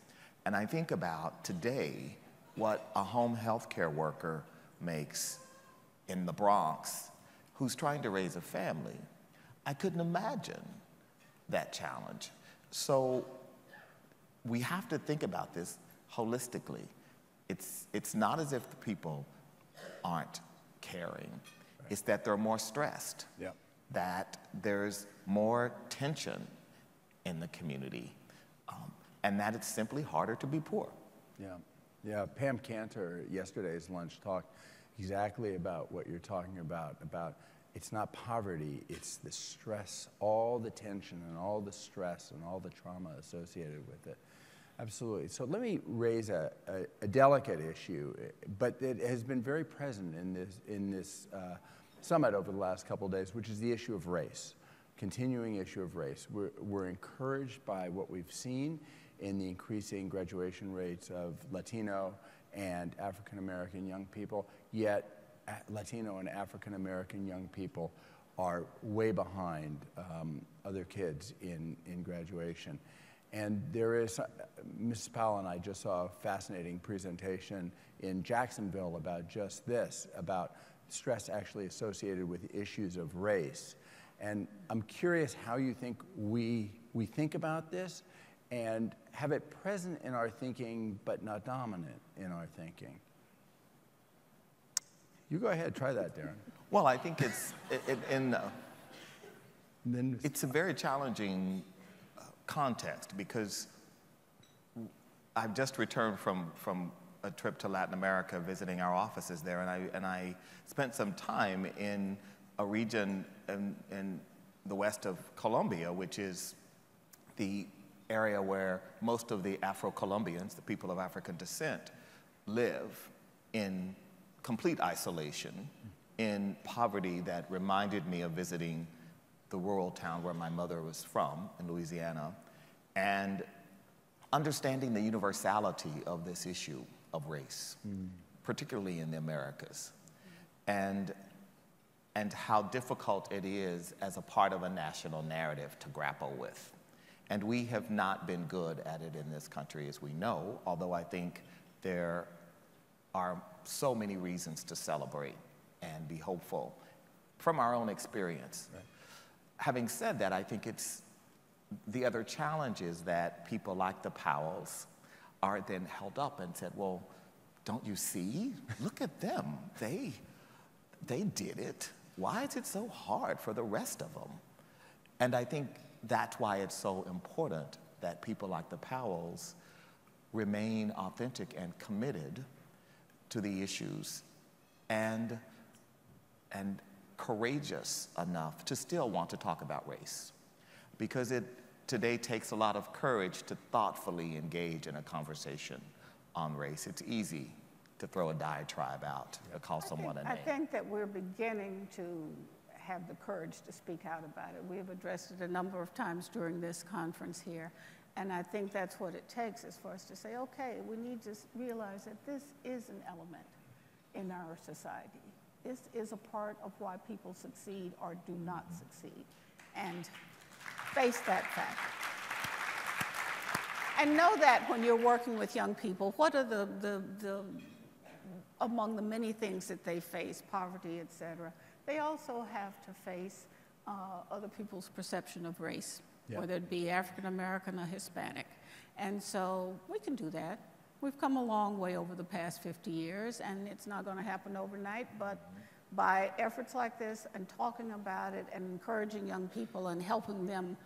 and I think about today what a home health care worker makes in the Bronx who's trying to raise a family, I couldn't imagine that challenge. So we have to think about this holistically. It's not as if the people aren't caring. Right. It's that they're more stressed, yep. that there's more tension in the community, and that it's simply harder to be poor. Yeah, yeah. Pam Cantor, yesterday's lunch, talked exactly about what you're talking about it's not poverty, it's the stress, all the tension and all the stress and all the trauma associated with it. Absolutely. So let me raise a delicate issue, but it has been very present in this summit over the last couple of days, which is the issue of race, continuing issue of race. We're encouraged by what we've seen in the increasing graduation rates of Latino and African American young people, yet Latino and African American young people are way behind other kids in graduation. And there is, Mrs. Powell and I just saw a fascinating presentation in Jacksonville about just this, about stress actually associated with issues of race. And I'm curious how you think we think about this and have it present in our thinking but not dominant in our thinking. You go ahead, try that, Darren. Well, I think it's a very challenging context because I've just returned from a trip to Latin America visiting our offices there, and I spent some time in a region in the west of Colombia, which is the area where most of the Afro-Colombians, the people of African descent, live in complete isolation, in poverty that reminded me of visiting the rural town where my mother was from in Louisiana, and understanding the universality of this issue of race, particularly in the Americas, and how difficult it is as a part of a national narrative to grapple with. And we have not been good at it in this country, as we know, although I think there are so many reasons to celebrate and be hopeful from our own experience. Right. Having said that, I think it's the other challenge is that people like the Powells are then held up and said, well, don't you see? Look at them. They did it. Why is it so hard for the rest of them? And I think that's why it's so important that people like the Powells remain authentic and committed to the issues and courageous enough to still want to talk about race. Because it today takes a lot of courage to thoughtfully engage in a conversation on race. It's easy to throw a diatribe out, to call someone a name. I think that we're beginning to have the courage to speak out about it. We have addressed it a number of times during this conference here, and I think that's what it takes is for us to say, okay, we need to realize that this is an element in our society. This is a part of why people succeed or do not succeed, and face that fact. And know that when you're working with young people, what are among the many things that they face, poverty, et cetera, they also have to face other people's perception of race, whether it be African American or Hispanic. And so we can do that. We've come a long way over the past 50 years, and it's not going to happen overnight, but by efforts like this and talking about it and encouraging young people and helping them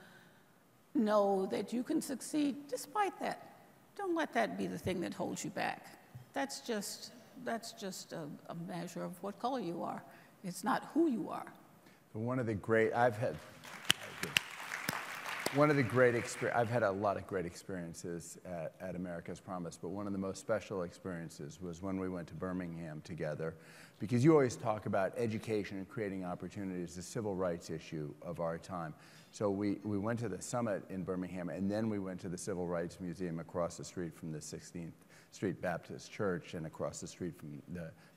know that you can succeed despite that. Don't let that be the thing that holds you back. That's just a measure of what color you are. It's not who you are. One of the great, I've had a lot of great experiences at America's Promise, but one of the most special experiences was when we went to Birmingham together, because you always talk about education and creating opportunities, the civil rights issue of our time. So we went to the summit in Birmingham, and then we went to the Civil Rights Museum across the street from the 16th Street Baptist Church and across the street from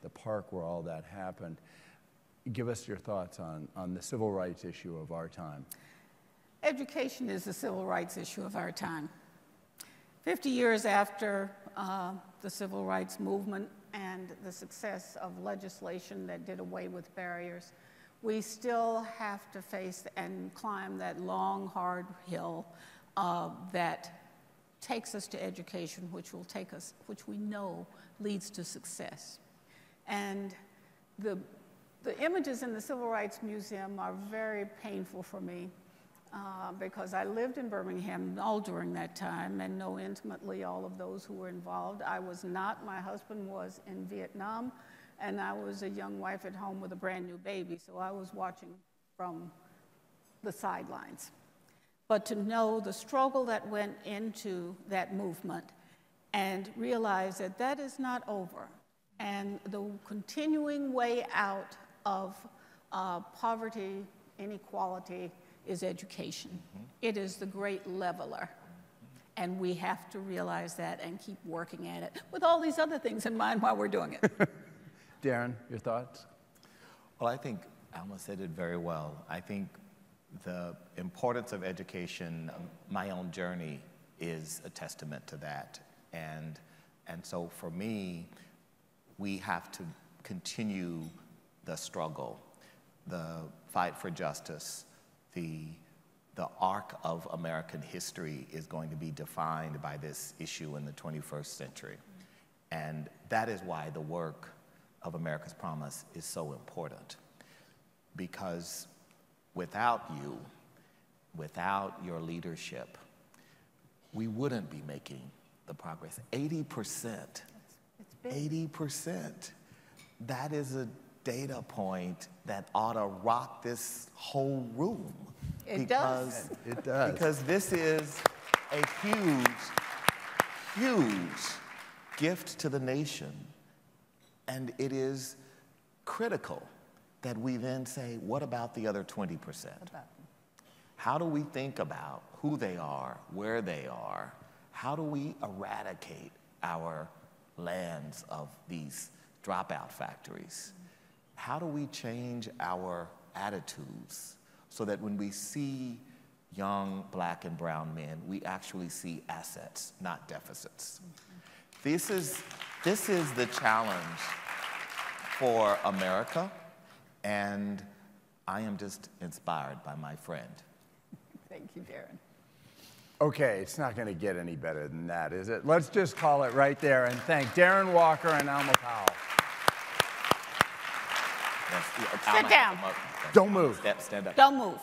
the park where all that happened. Give us your thoughts on the civil rights issue of our time. Education is the civil rights issue of our time. 50 years after the civil rights movement and the success of legislation that did away with barriers, we still have to face and climb that long, hard hill that takes us to education, which we know leads to success. And the images in the Civil Rights Museum are very painful for me because I lived in Birmingham all during that time and know intimately all of those who were involved. I was not. My husband was in Vietnam, and I was a young wife at home with a brand new baby, so I was watching from the sidelines. But to know the struggle that went into that movement and realize that that is not over, and the continuing way out of poverty, inequality, is education. Mm-hmm. It is the great leveler. And we have to realize that and keep working at it with all these other things in mind while we're doing it. Darren, your thoughts? Well, I think Alma said it very well. I think the importance of education, my own journey is a testament to that. And so for me, we have to continue the struggle, the fight for justice. The arc of American history is going to be defined by this issue in the 21st century. And that is why the work of America's Promise is so important. Because without you, without your leadership, we wouldn't be making the progress. 80%. 80%. That is a data point that ought to rock this whole room. It does. It does. Because this is a huge, huge gift to the nation. And it is critical that we then say, what about the other 20%? How do we think about who they are, where they are? How do we eradicate our lands of these dropout factories? How do we change our attitudes so that when we see young black and brown men, we actually see assets, not deficits? This is the challenge for America, and I am just inspired by my friend. Thank you, Darren. Okay, it's not going to get any better than that, is it? Let's just call it right there and thank Darren Walker and Alma Powell. Sit down. Don't move. Stand up. Don't move.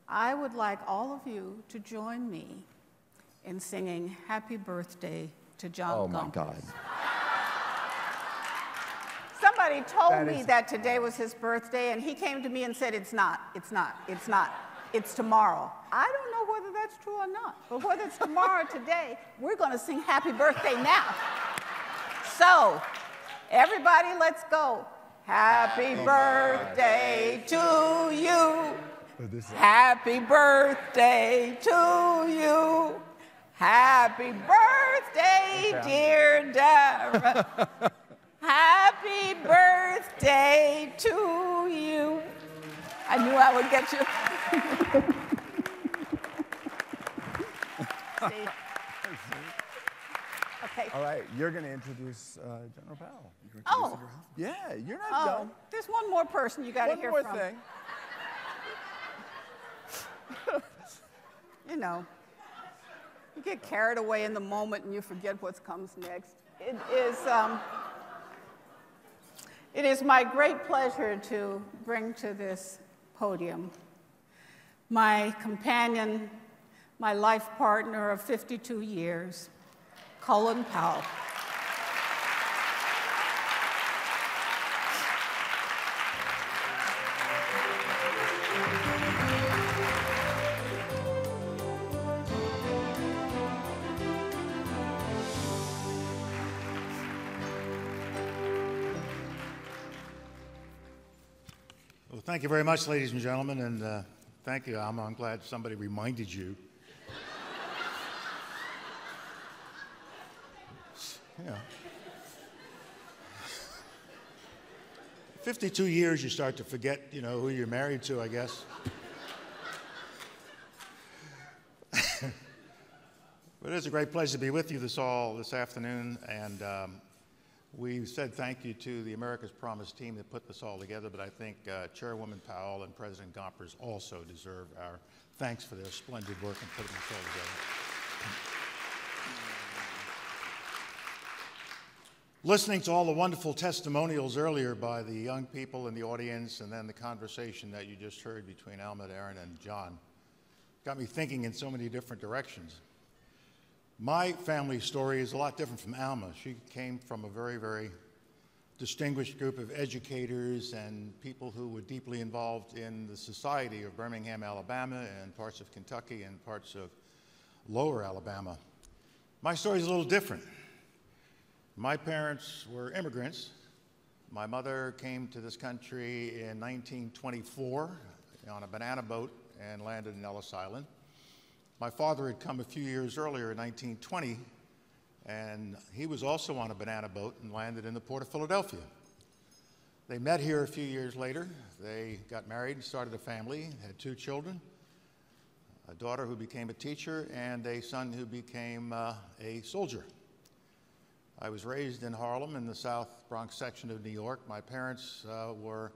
I would like all of you to join me in singing Happy Birthday to John Gump. Oh, my God. Somebody told me that today was his birthday, and he came to me and said, it's not. It's tomorrow. I don't know whether that's true or not, but whether it's tomorrow or today, we're going to sing Happy Birthday now. So, everybody, let's go. Happy birthday to you. Happy birthday to you. Happy birthday, dear Dara. Happy birthday to you. I knew I would get you. See? Okay. All right, you're going to introduce General Powell. Oh. Yeah, you're not done. There's one more person you got to hear from. One more thing. You know, you get carried away in the moment and you forget what comes next. It is my great pleasure to bring to this podium my companion, my life partner of 52 years, Colin Powell. Well, thank you very much, ladies and gentlemen, and thank you, Alma. I'm glad somebody reminded you. Yeah. 52 years, you start to forget, who you're married to, I guess. But it's a great pleasure to be with you this afternoon, and we said thank you to the America's Promise team that put this all together, but I think Chairwoman Powell and President Gompers also deserve our thanks for their splendid work in putting this all together. Listening to all the wonderful testimonials earlier by the young people in the audience, and then the conversation that you just heard between Alma, Darren, and John, got me thinking in so many different directions. My family story is a lot different from Alma. She came from a very, very distinguished group of educators and people who were deeply involved in the society of Birmingham, Alabama, and parts of Kentucky and parts of lower Alabama. My story is a little different. My parents were immigrants. My mother came to this country in 1924 on a banana boat and landed in Ellis Island. My father had come a few years earlier in 1920, and he was also on a banana boat and landed in the port of Philadelphia. They met here a few years later. They got married and started a family, had 2 children, a daughter who became a teacher and a son who became a soldier. I was raised in Harlem in the South Bronx section of New York. My parents were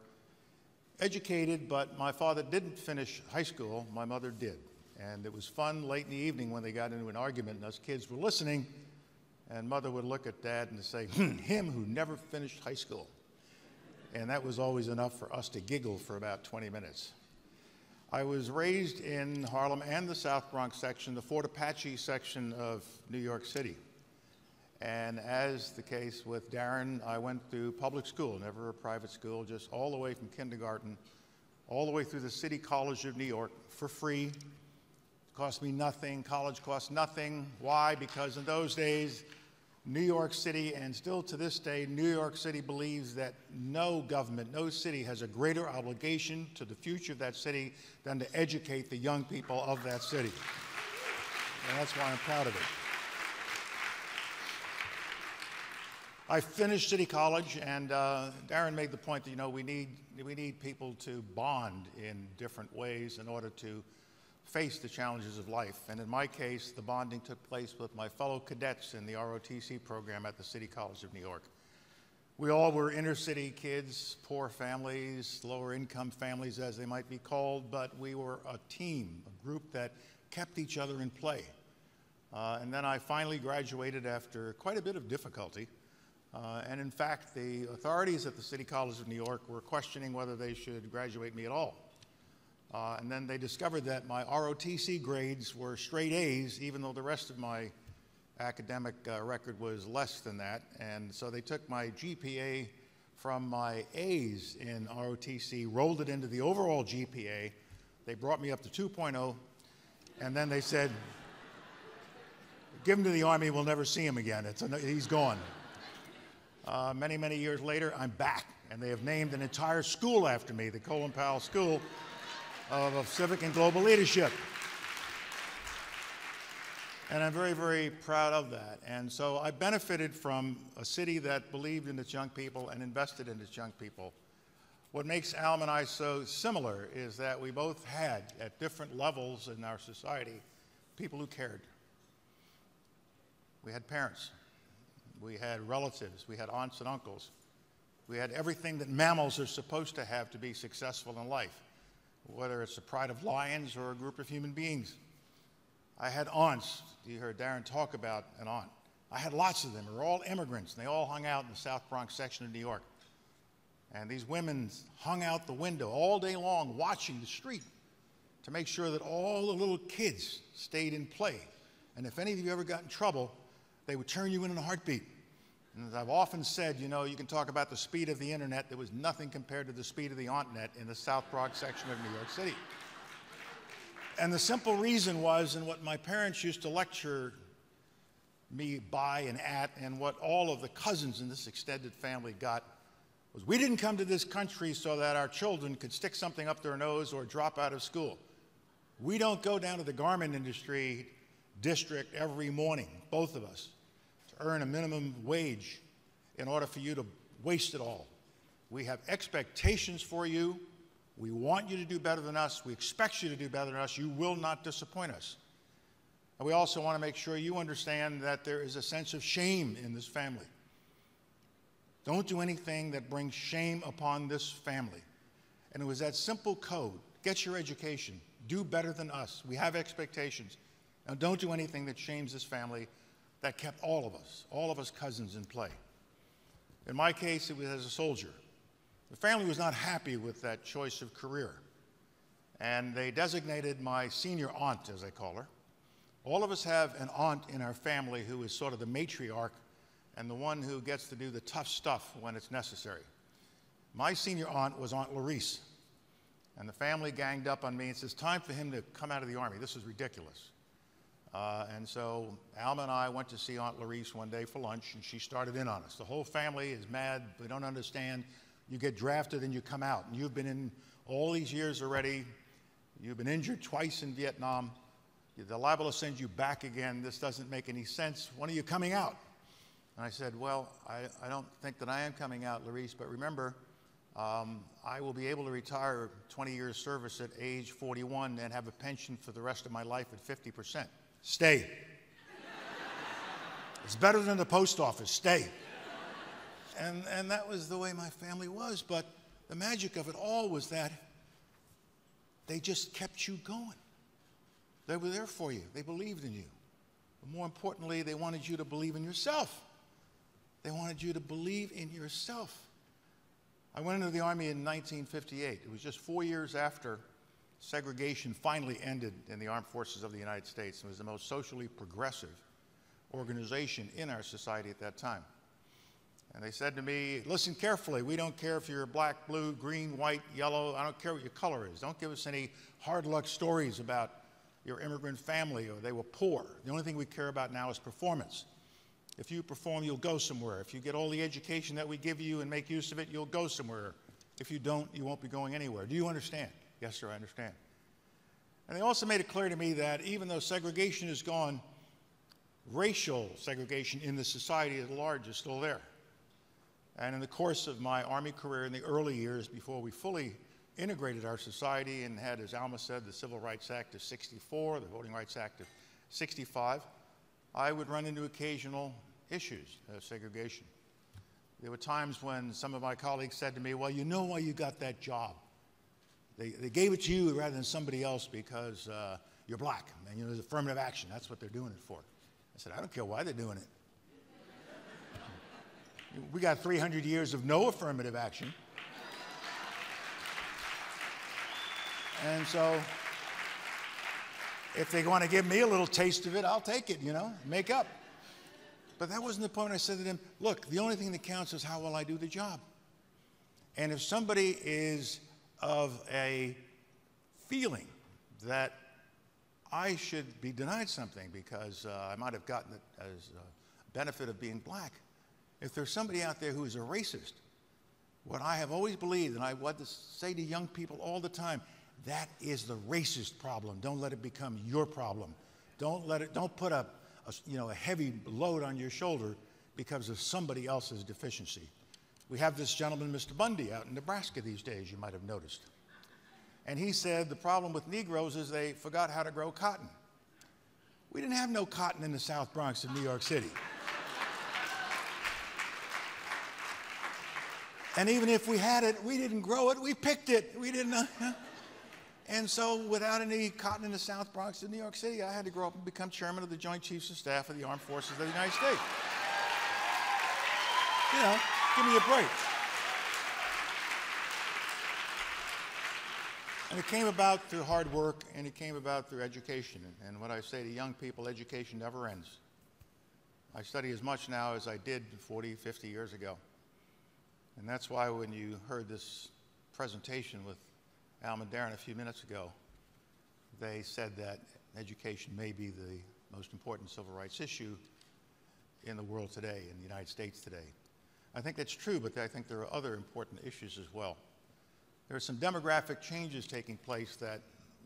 educated, but my father didn't finish high school. My mother did. And it was fun late in the evening when they got into an argument and us kids were listening, and Mother would look at Dad and say, him who never finished high school. And that was always enough for us to giggle for about 20 minutes. I was raised in Harlem and the South Bronx section, the Fort Apache section of New York City. And as the case with Darren, I went through public school, never a private school, just all the way from kindergarten, all the way through the City College of New York for free. Cost me nothing. College cost nothing. Why? Because in those days, New York City, and still to this day, New York City believes that no government, no city has a greater obligation to the future of that city than to educate the young people of that city. And that's why I'm proud of it. I finished City College, and Darren made the point that, we need people to bond in different ways in order to face the challenges of life. And in my case, the bonding took place with my fellow cadets in the ROTC program at the City College of New York. We all were inner city kids, poor families, lower income families as they might be called, but we were a team, a group that kept each other in play. And then I finally graduated after quite a bit of difficulty. And in fact, the authorities at the City College of New York were questioning whether they should graduate me at all. And then they discovered that my ROTC grades were straight A's, even though the rest of my academic record was less than that. And so they took my GPA from my A's in ROTC, rolled it into the overall GPA. They brought me up to 2.0, and then they said, give him to the Army, we'll never see him again. He's gone. Many, many years later, I'm back, and they have named an entire school after me, the Colin Powell School of Civic and Global Leadership. And I'm very, very proud of that. And so I benefited from a city that believed in its young people and invested in its young people. What makes Alma and I so similar is that we both had, at different levels in our society, people who cared. We had parents. We had relatives. We had aunts and uncles. We had everything that mammals are supposed to have to be successful in life, whether it's a pride of lions or a group of human beings. I had aunts. You heard Darren talk about an aunt. I had lots of them. They were all immigrants, and they all hung out in the South Bronx section of New York. And these women hung out the window all day long watching the street to make sure that all the little kids stayed in play. And if any of you ever got in trouble, they would turn you in a heartbeat. And as I've often said, you know, you can talk about the speed of the internet. There was nothing compared to the speed of the AuntNet in the South Bronx section of New York City. And the simple reason was, and what my parents used to lecture me by and at, and what all of the cousins in this extended family got, was we didn't come to this country so that our children could stick something up their nose or drop out of school. We don't go down to the garment industry district every morning, both of us, to earn a minimum wage in order for you to waste it all. We have expectations for you. We want you to do better than us. We expect you to do better than us. You will not disappoint us. And we also want to make sure you understand that there is a sense of shame in this family. Don't do anything that brings shame upon this family. And it was that simple code. Get your education. Do better than us. We have expectations. Now, don't do anything that shames this family. That kept all of us cousins in play. In my case, it was as a soldier. The family was not happy with that choice of career. And they designated my senior aunt, as I call her. All of us have an aunt in our family who is sort of the matriarch and the one who gets to do the tough stuff when it's necessary. My senior aunt was Aunt Larice. And the family ganged up on me and says, time for him to come out of the Army. This is ridiculous. And so Alma and I went to see Aunt Larice one day for lunch, and she started in on us. The whole family is mad. They don't understand. You get drafted and you come out. And you've been in all these years already. You've been injured twice in Vietnam. They're liable to send you back again. This doesn't make any sense. When are you coming out? And I said, well, I don't think that I am coming out, Larice, but remember, I will be able to retire 20 years service at age 41 and have a pension for the rest of my life at 50%. Stay. It's better than the post office. Stay. And that was the way my family was. But the magic of it all was that they just kept you going. They were there for you. They believed in you. But more importantly, they wanted you to believe in yourself. They wanted you to believe in yourself. I went into the Army in 1958. It was just 4 years after segregation finally ended in the Armed Forces of the United States. It was the most socially progressive organization in our society at that time. And they said to me, listen carefully, we don't care if you're black, blue, green, white, yellow, I don't care what your color is. Don't give us any hard luck stories about your immigrant family or they were poor. The only thing we care about now is performance. If you perform, you'll go somewhere. If you get all the education that we give you and make use of it, you'll go somewhere. If you don't, you won't be going anywhere. Do you understand? Yes, sir, I understand. And they also made it clear to me that even though segregation is gone, racial segregation in the society at large is still there. And in the course of my Army career in the early years, before we fully integrated our society and had, as Alma said, the Civil Rights Act of '64, the Voting Rights Act of '65, I would run into occasional issues of segregation. There were times when some of my colleagues said to me, well, you know why you got that job. They gave it to you rather than somebody else because you're black. And, you know, there's affirmative action. That's what they're doing it for. I said, I don't care why they're doing it. We got 300 years of no affirmative action. And so if they want to give me a little taste of it, I'll take it, you know, make up. But that wasn't the point. I said to them, look, the only thing that counts is how well I do the job. And if somebody is of a feeling that I should be denied something because I might have gotten it as a benefit of being black, if there's somebody out there who is a racist, what I have always believed, and I want to say to young people all the time, that is the racist problem. Don't let it become your problem. Don't put a heavy load on your shoulder because of somebody else's deficiency. We have this gentleman, Mr. Bundy, out in Nebraska these days, you might have noticed. And he said the problem with Negroes is they forgot how to grow cotton. We didn't have no cotton in the South Bronx of New York City. And even if we had it, we didn't grow it, we picked it. We didn't. And so without any cotton in the South Bronx of New York City, I had to grow up and become chairman of the Joint Chiefs of Staff of the Armed Forces of the United States. You know, give me a break. And it came about through hard work, and it came about through education. And what I say to young people, education never ends. I study as much now as I did 40, 50 years ago. And that's why when you heard this presentation with Alma and Darren a few minutes ago, they said that education may be the most important civil rights issue in the world today, in the United States today. I think that's true, but I think there are other important issues as well. There are some demographic changes taking place that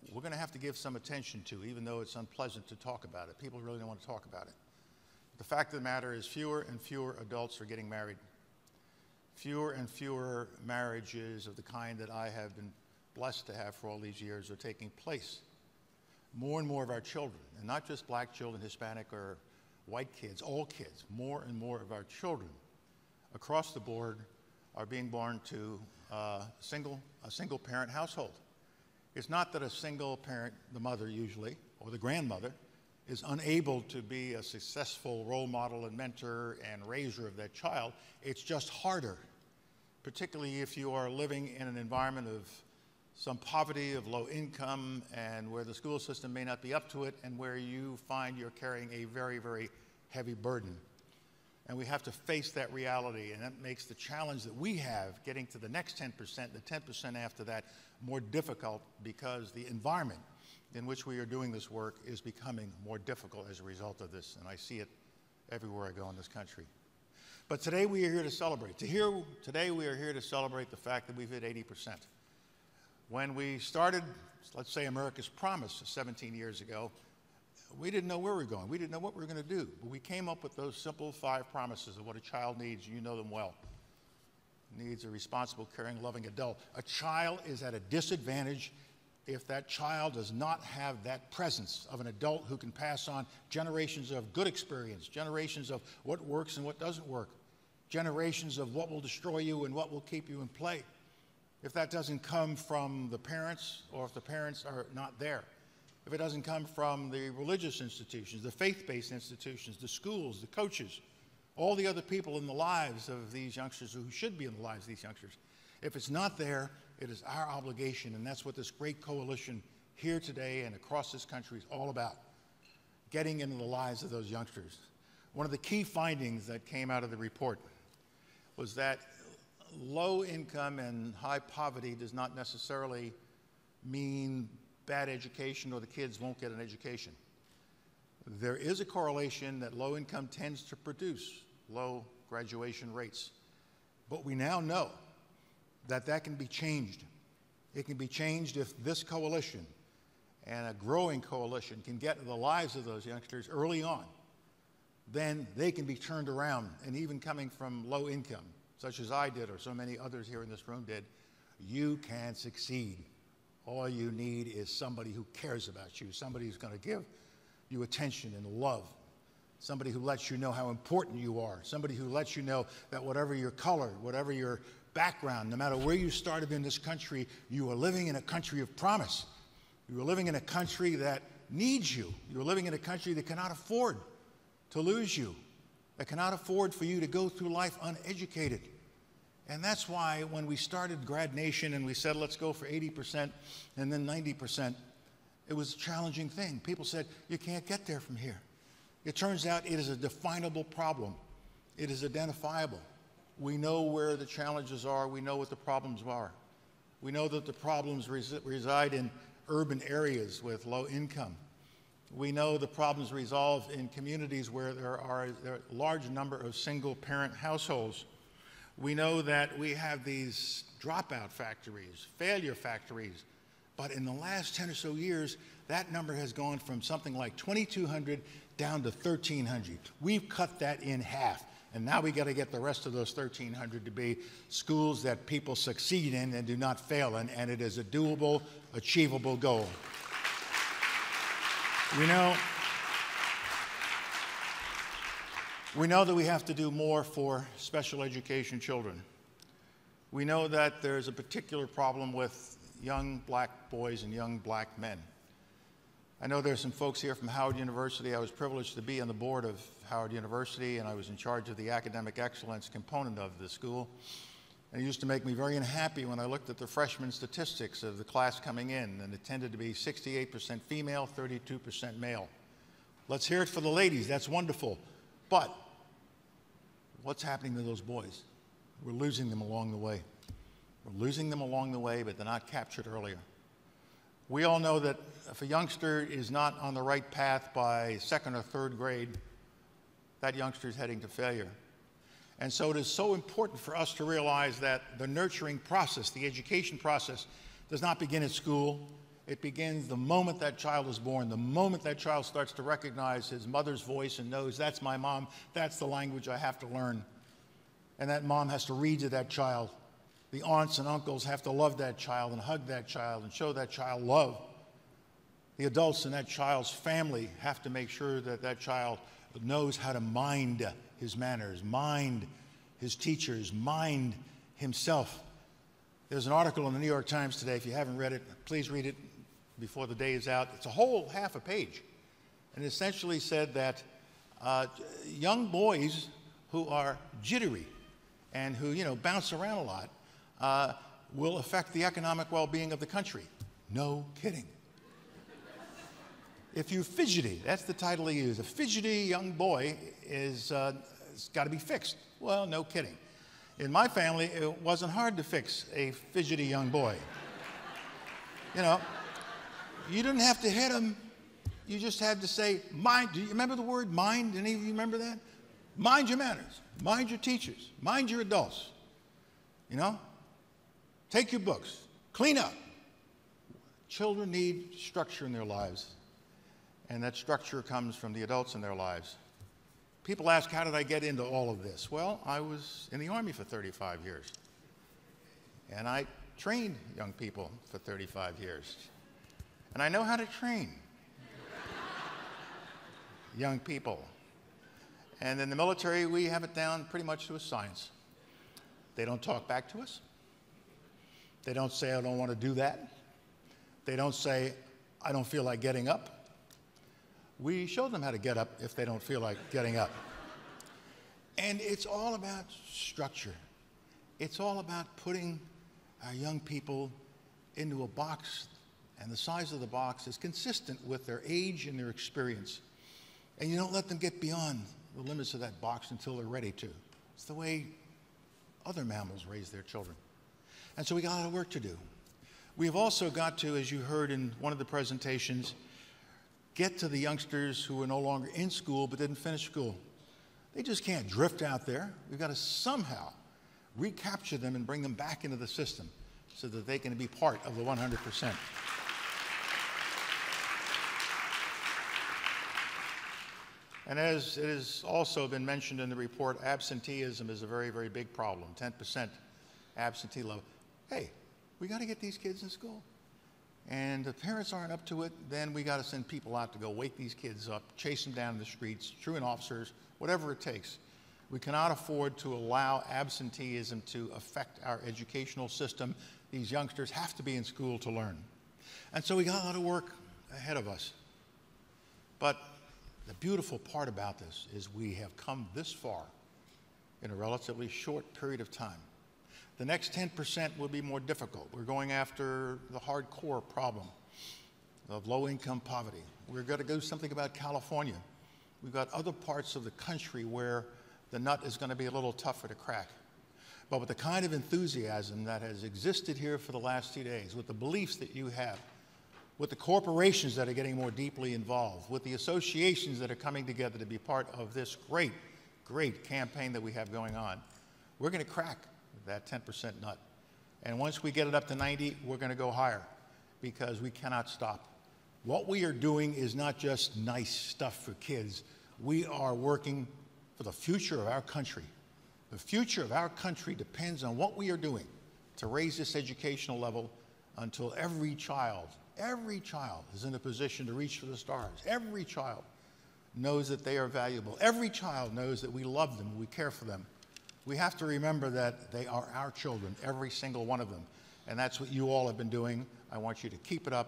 we're going to have to give some attention to, even though it's unpleasant to talk about it. People really don't want to talk about it. The fact of the matter is fewer and fewer adults are getting married. Fewer and fewer marriages of the kind that I have been blessed to have for all these years are taking place. More and more of our children, and not just black children, Hispanic or white kids, all kids, more and more of our children across the board are being born to a single parent household. It's not that a single parent, the mother usually, or the grandmother, is unable to be a successful role model and mentor and raiser of that child. It's just harder, particularly if you are living in an environment of some poverty, of low income, and where the school system may not be up to it, and where you find you're carrying a very, very heavy burden. And we have to face that reality, and that makes the challenge that we have getting to the next 10%, the 10% after that, more difficult, because the environment in which we are doing this work is becoming more difficult as a result of this, and I see it everywhere I go in this country. But today we are here to celebrate. Today we are here to celebrate the fact that we've hit 80%. When we started, let's say, America's Promise 17 years ago, we didn't know where we were going. We didn't know what we were going to do. But we came up with those simple 5 promises of what a child needs. You know them well. Needs a responsible, caring, loving adult. A child is at a disadvantage if that child does not have that presence of an adult who can pass on generations of good experience, generations of what works and what doesn't work, generations of what will destroy you and what will keep you in play. If that doesn't come from the parents, or if the parents are not there, if it doesn't come from the religious institutions, the faith-based institutions, the schools, the coaches, all the other people in the lives of these youngsters who should be in the lives of these youngsters, if it's not there, it is our obligation, and that's what this great coalition here today and across this country is all about, getting into the lives of those youngsters. One of the key findings that came out of the report was that low income and high poverty does not necessarily mean bad education or the kids won't get an education. There is a correlation that low income tends to produce low graduation rates. But we now know that that can be changed. It can be changed if this coalition and a growing coalition can get into the lives of those youngsters early on. Then they can be turned around, and even coming from low income, such as I did or so many others here in this room did, you can succeed. All you need is somebody who cares about you, somebody who's going to give you attention and love, somebody who lets you know how important you are, somebody who lets you know that whatever your color, whatever your background, no matter where you started in this country, you are living in a country of promise. You are living in a country that needs you. You are living in a country that cannot afford to lose you, that cannot afford for you to go through life uneducated. And that's why when we started Grad Nation and we said, let's go for 80% and then 90%, it was a challenging thing. People said, you can't get there from here. It turns out it is a definable problem. It is identifiable. We know where the challenges are. We know what the problems are. We know that the problems reside in urban areas with low income. We know the problems resolve in communities where there are a large number of single-parent households. We know that we have these dropout factories, failure factories, but in the last 10 or so years, that number has gone from something like 2,200 down to 1,300. We've cut that in half, and now we got to get the rest of those 1,300 to be schools that people succeed in and do not fail in, and it is a doable, achievable goal. We know that we have to do more for special education children. We know that there's a particular problem with young black boys and young black men. I know there's some folks here from Howard University. I was privileged to be on the board of Howard University, and I was in charge of the academic excellence component of the school. And it used to make me very unhappy when I looked at the freshman statistics of the class coming in, and it tended to be 68% female, 32% male. Let's hear it for the ladies. That's wonderful. But what's happening to those boys? We're losing them along the way. We're losing them along the way, but they're not captured earlier. We all know that if a youngster is not on the right path by second or third grade, that youngster is heading to failure. And so it is so important for us to realize that the nurturing process, the education process, does not begin at school. It begins the moment that child is born, the moment that child starts to recognize his mother's voice and knows that's my mom, that's the language I have to learn. And that mom has to read to that child. The aunts and uncles have to love that child and hug that child and show that child love. The adults in that child's family have to make sure that that child knows how to mind his manners, mind his teachers, mind himself. There's an article in the New York Times today. If you haven't read it, please read it before the day is out. It's a whole half a page. And it essentially said that young boys who are jittery and who, bounce around a lot will affect the economic well-being of the country. No kidding. If you're fidgety, that's the title they use. A fidgety young boy is got to be fixed. Well, no kidding. In my family, it wasn't hard to fix a fidgety young boy. You didn't have to hit him. You just had to say, mind. Do you remember the word mind? Any of you remember that? Mind your manners. Mind your teachers. Mind your adults. Take your books. Clean up. Children need structure in their lives. And that structure comes from the adults in their lives. People ask, how did I get into all of this? Well, I was in the Army for 35 years. And I trained young people for 35 years. And I know how to train young people. And in the military, we have it down pretty much to a science. They don't talk back to us. They don't say, I don't want to do that. They don't say, I don't feel like getting up. We show them how to get up if they don't feel like getting up. And it's all about structure. It's all about putting our young people into a box, and the size of the box is consistent with their age and their experience. And you don't let them get beyond the limits of that box until they're ready to. It's the way other mammals raise their children. And so we got a lot of work to do. We've also got to, as you heard in one of the presentations, get to the youngsters who are no longer in school but didn't finish school. They just can't drift out there. We've got to somehow recapture them and bring them back into the system so that they can be part of the 100%. And as it has also been mentioned in the report, absenteeism is a very, very big problem, 10% absentee level. Hey, we got to get these kids in school. And if parents aren't up to it, then we got to send people out to go wake these kids up, chase them down in the streets, truant officers, whatever it takes. We cannot afford to allow absenteeism to affect our educational system. These youngsters have to be in school to learn. And so we got a lot of work ahead of us. But the beautiful part about this is we have come this far in a relatively short period of time. The next 10% will be more difficult. We're going after the hardcore problem of low-income poverty. We're going to do something about California. We've got other parts of the country where the nut is going to be a little tougher to crack. But with the kind of enthusiasm that has existed here for the last 2 days, with the beliefs that you have, with the corporations that are getting more deeply involved, with the associations that are coming together to be part of this great, great campaign that we have going on, we're going to crack that 10% nut. And once we get it up to 90, we're going to go higher because we cannot stop. What we are doing is not just nice stuff for kids. We are working for the future of our country. The future of our country depends on what we are doing to raise this educational level until every child is in a position to reach for the stars. Every child knows that they are valuable. Every child knows that we love them, we care for them. We have to remember that they are our children, every single one of them. And that's what you all have been doing. I want you to keep it up.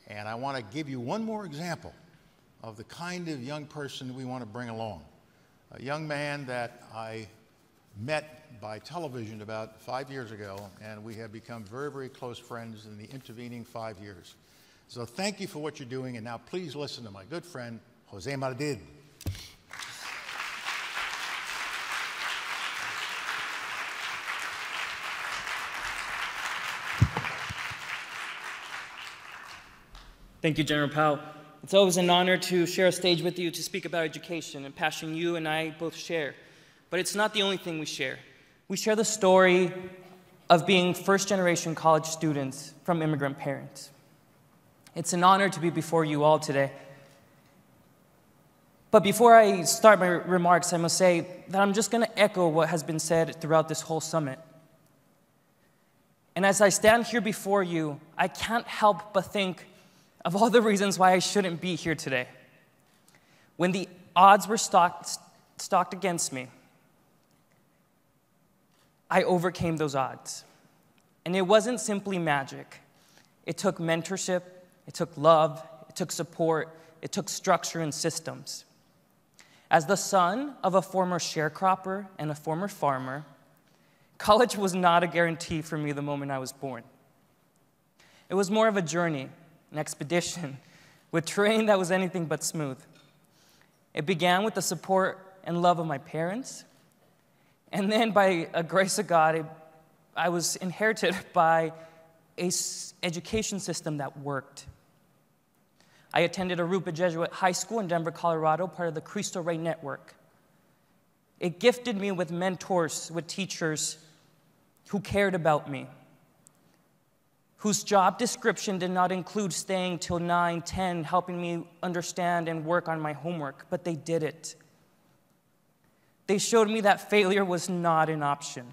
And I want to give you one more example of the kind of young person we want to bring along. A young man that I met by television about 5 years ago, and we have become very, very close friends in the intervening 5 years. So thank you for what you're doing, and now please listen to my good friend, Jose Madrid. Thank you, General Powell. It's always an honor to share a stage with you to speak about education, and passion you and I both share. But it's not the only thing we share. We share the story of being first-generation college students from immigrant parents. It's an honor to be before you all today. But before I start my remarks, I must say that I'm just going to echo what has been said throughout this whole summit. And as I stand here before you, I can't help but think of all the reasons why I shouldn't be here today. When the odds were stacked against me, I overcame those odds. And it wasn't simply magic. It took mentorship, it took love, it took support, it took structure and systems. As the son of a former sharecropper and a former farmer, college was not a guarantee for me the moment I was born. It was more of a journey, an expedition, with terrain that was anything but smooth. It began with the support and love of my parents, and then by a grace of God, I was inherited by an education system that worked. I attended Arupa Jesuit High School in Denver, Colorado, part of the Cristo Rey network. It gifted me with mentors, with teachers who cared about me, whose job description did not include staying till 9, 10, helping me understand and work on my homework, but they did it. They showed me that failure was not an option.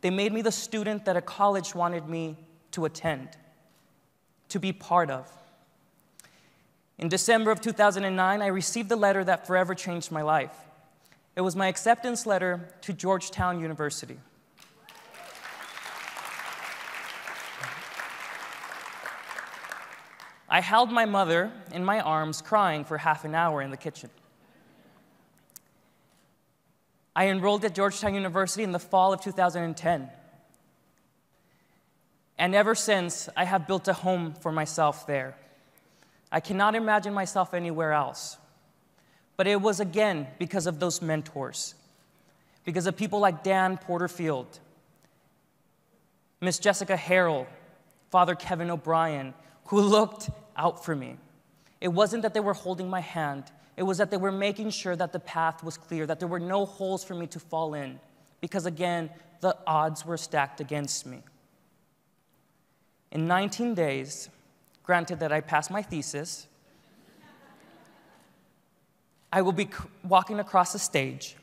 They made me the student that a college wanted me to attend, to be part of. In December of 2009, I received the letter that forever changed my life. It was my acceptance letter to Georgetown University. I held my mother in my arms, crying for half an hour in the kitchen. I enrolled at Georgetown University in the fall of 2010. And ever since, I have built a home for myself there. I cannot imagine myself anywhere else. But it was, again, because of those mentors, because of people like Dan Porterfield, Miss Jessica Harrell, Father Kevin O'Brien, who looked out for me. It wasn't that they were holding my hand. It was that they were making sure that the path was clear, that there were no holes for me to fall in, because, again, the odds were stacked against me. In 19 days, granted that I passed my thesis, I will be walking across the stage.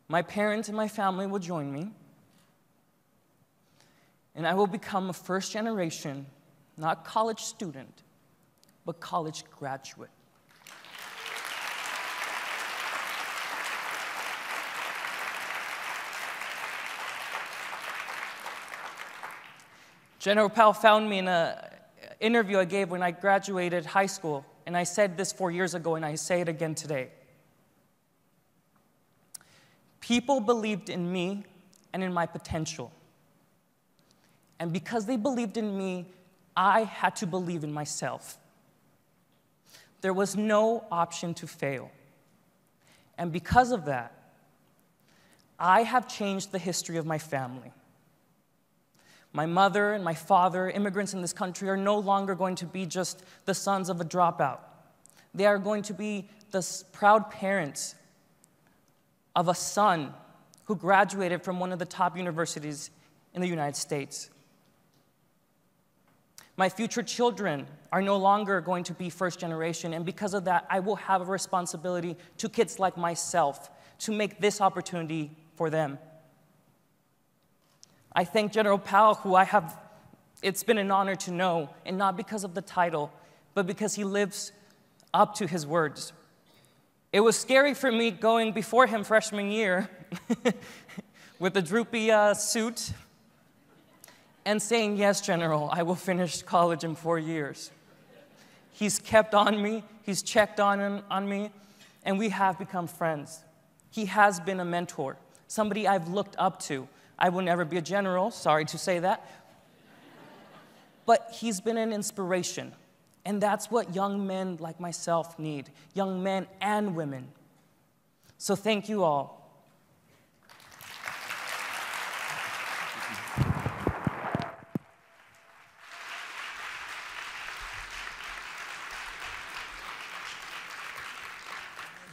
My parents and my family will join me, and I will become a first-generation, not college student, but college graduate. General Powell found me in an interview I gave when I graduated high school, and I said this 4 years ago, and I say it again today. People believed in me and in my potential. And because they believed in me, I had to believe in myself. There was no option to fail. And because of that, I have changed the history of my family. My mother and my father, immigrants in this country, are no longer going to be just the sons of a dropout. They are going to be the proud parents of a son who graduated from one of the top universities in the United States. My future children are no longer going to be first generation, and because of that, I will have a responsibility to kids like myself to make this opportunity for them. I thank General Powell, who it's been an honor to know, and not because of the title, but because he lives up to his words. It was scary for me going before him freshman year with a droopy suit and saying, "Yes, General, I will finish college in 4 years." He's kept on me, he's checked on me, and we have become friends. He has been a mentor, somebody I've looked up to. I will never be a general, sorry to say that. But he's been an inspiration, and that's what young men like myself need, young men and women. So thank you all.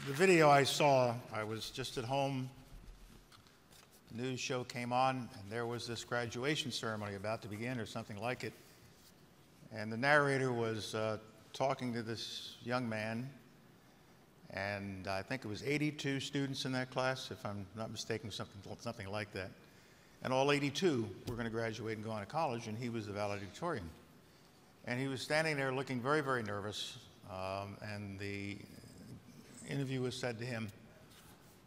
The video I saw, I was just at home, news show came on, and there was this graduation ceremony about to begin or something like it. And the narrator was talking to this young man, and I think it was 82 students in that class, if I'm not mistaken, something like that. And all 82 were going to graduate and go on to college, and he was the valedictorian. And he was standing there looking very, very nervous, and the interviewer said to him,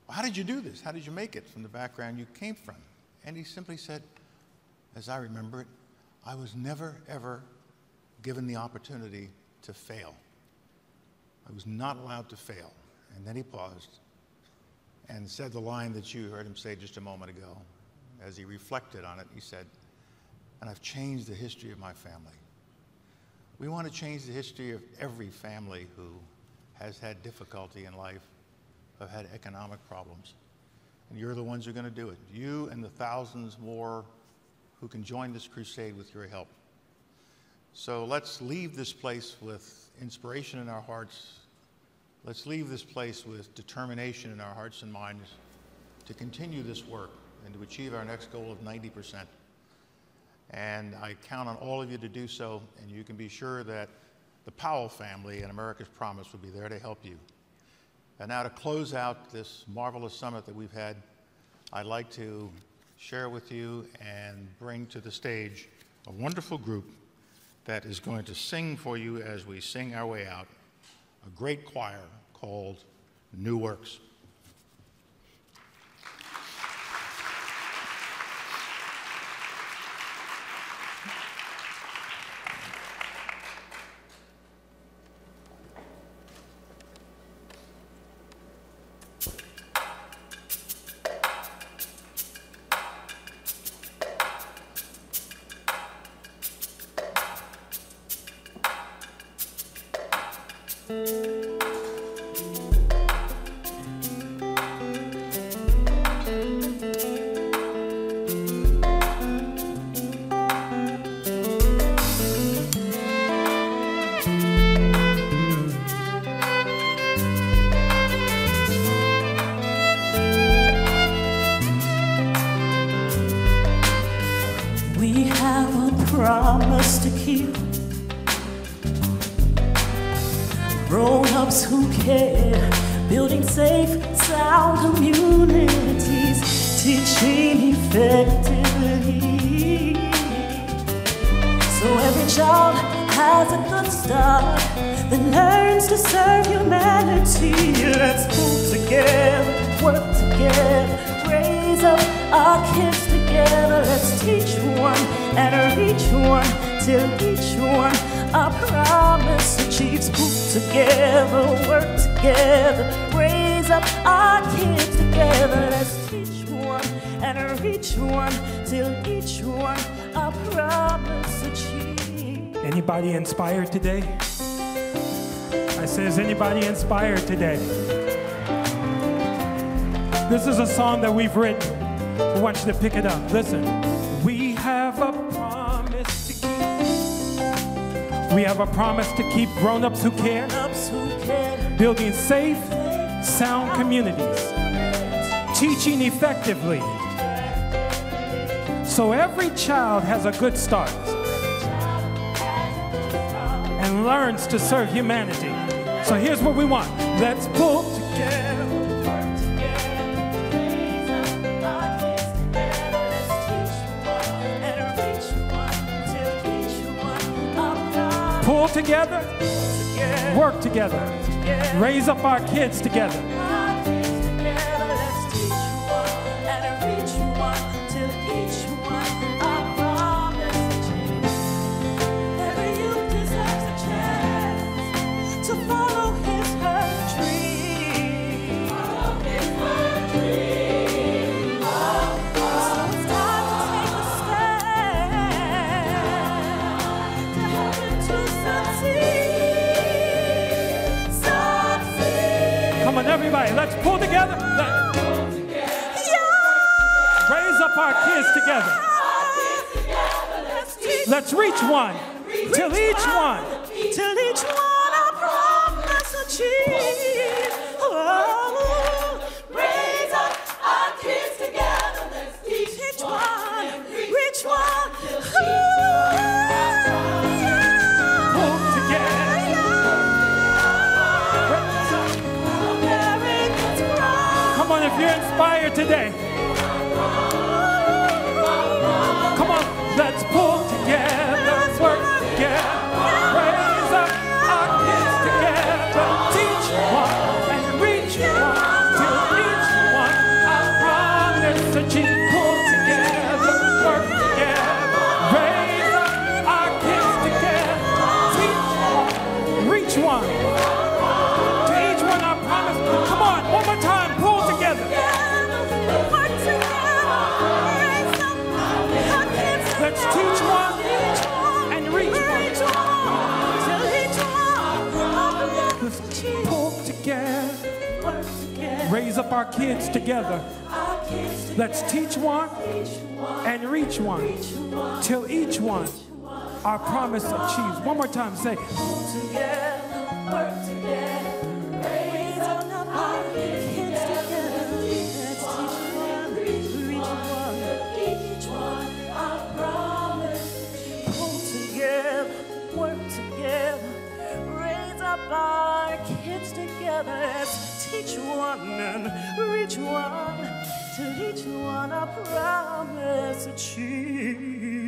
"How did you do this? How did you make it from the background you came from?" And he simply said, as I remember it, "I was never, ever given the opportunity to fail. I was not allowed to fail." And then he paused and said the line that you heard him say just a moment ago. As he reflected on it, he said, "And I've changed the history of my family." We want to change the history of every family who has had difficulty in life, have had economic problems. And you're the ones who are going to do it. You and the thousands more who can join this crusade with your help. So let's leave this place with inspiration in our hearts. Let's leave this place with determination in our hearts and minds to continue this work and to achieve our next goal of 90%. And I count on all of you to do so, and you can be sure that the Powell family and America's Promise will be there to help you. And now to close out this marvelous summit that we've had, I'd like to share with you and bring to the stage a wonderful group that is going to sing for you as we sing our way out, a great choir called New Works. We have a promise to keep. Grown-ups who care, building safe, sound communities, teaching effectively. So every child has a good start that learns to serve humanity. Let's pull together, work together, raise up our kids together. Let's teach one and reach one till each one our promise achieves. Pull together, work together, raise up our kids together. Let's teach one and reach one till each one our promise achieves. Anybody inspired today? I say, is anybody inspired today? This is a song that we've written. I want you to pick it up. Listen. We have a promise to keep. We have a promise to keep grown-ups who care, building safe, sound communities, teaching effectively, so every child has a good start and learns to serve humanity. So here's what we want. Let's pull together. Pull together, work together, raise up our kids together. together. Raise up our kids together. Let's reach one. Till each one. Till each one I promise achieve. Oh, raise up our kids together. Let's teach one, reach one. Pull together. Come on, if you're inspired today. Come on, let's pull together, work together. Raise up our kids together. Teach one and reach one. Till each one I promise to achieve. Pull together, work together. Raise up our kids together. Teach one, reach one. To each one I promise. Come on, one more time. Pull together. Let's teach one and reach one. Let's pull together. Raise up our kids together. Let's teach one and reach one. Till each one our promise achieves. One more time, say. Pull together, work together. Raise up our kids together. Let's teach one, reach one. Each one our promise. Pull together, work together. Raise up our kids together. Let's teach one and reach one. Till each one our promise achieve.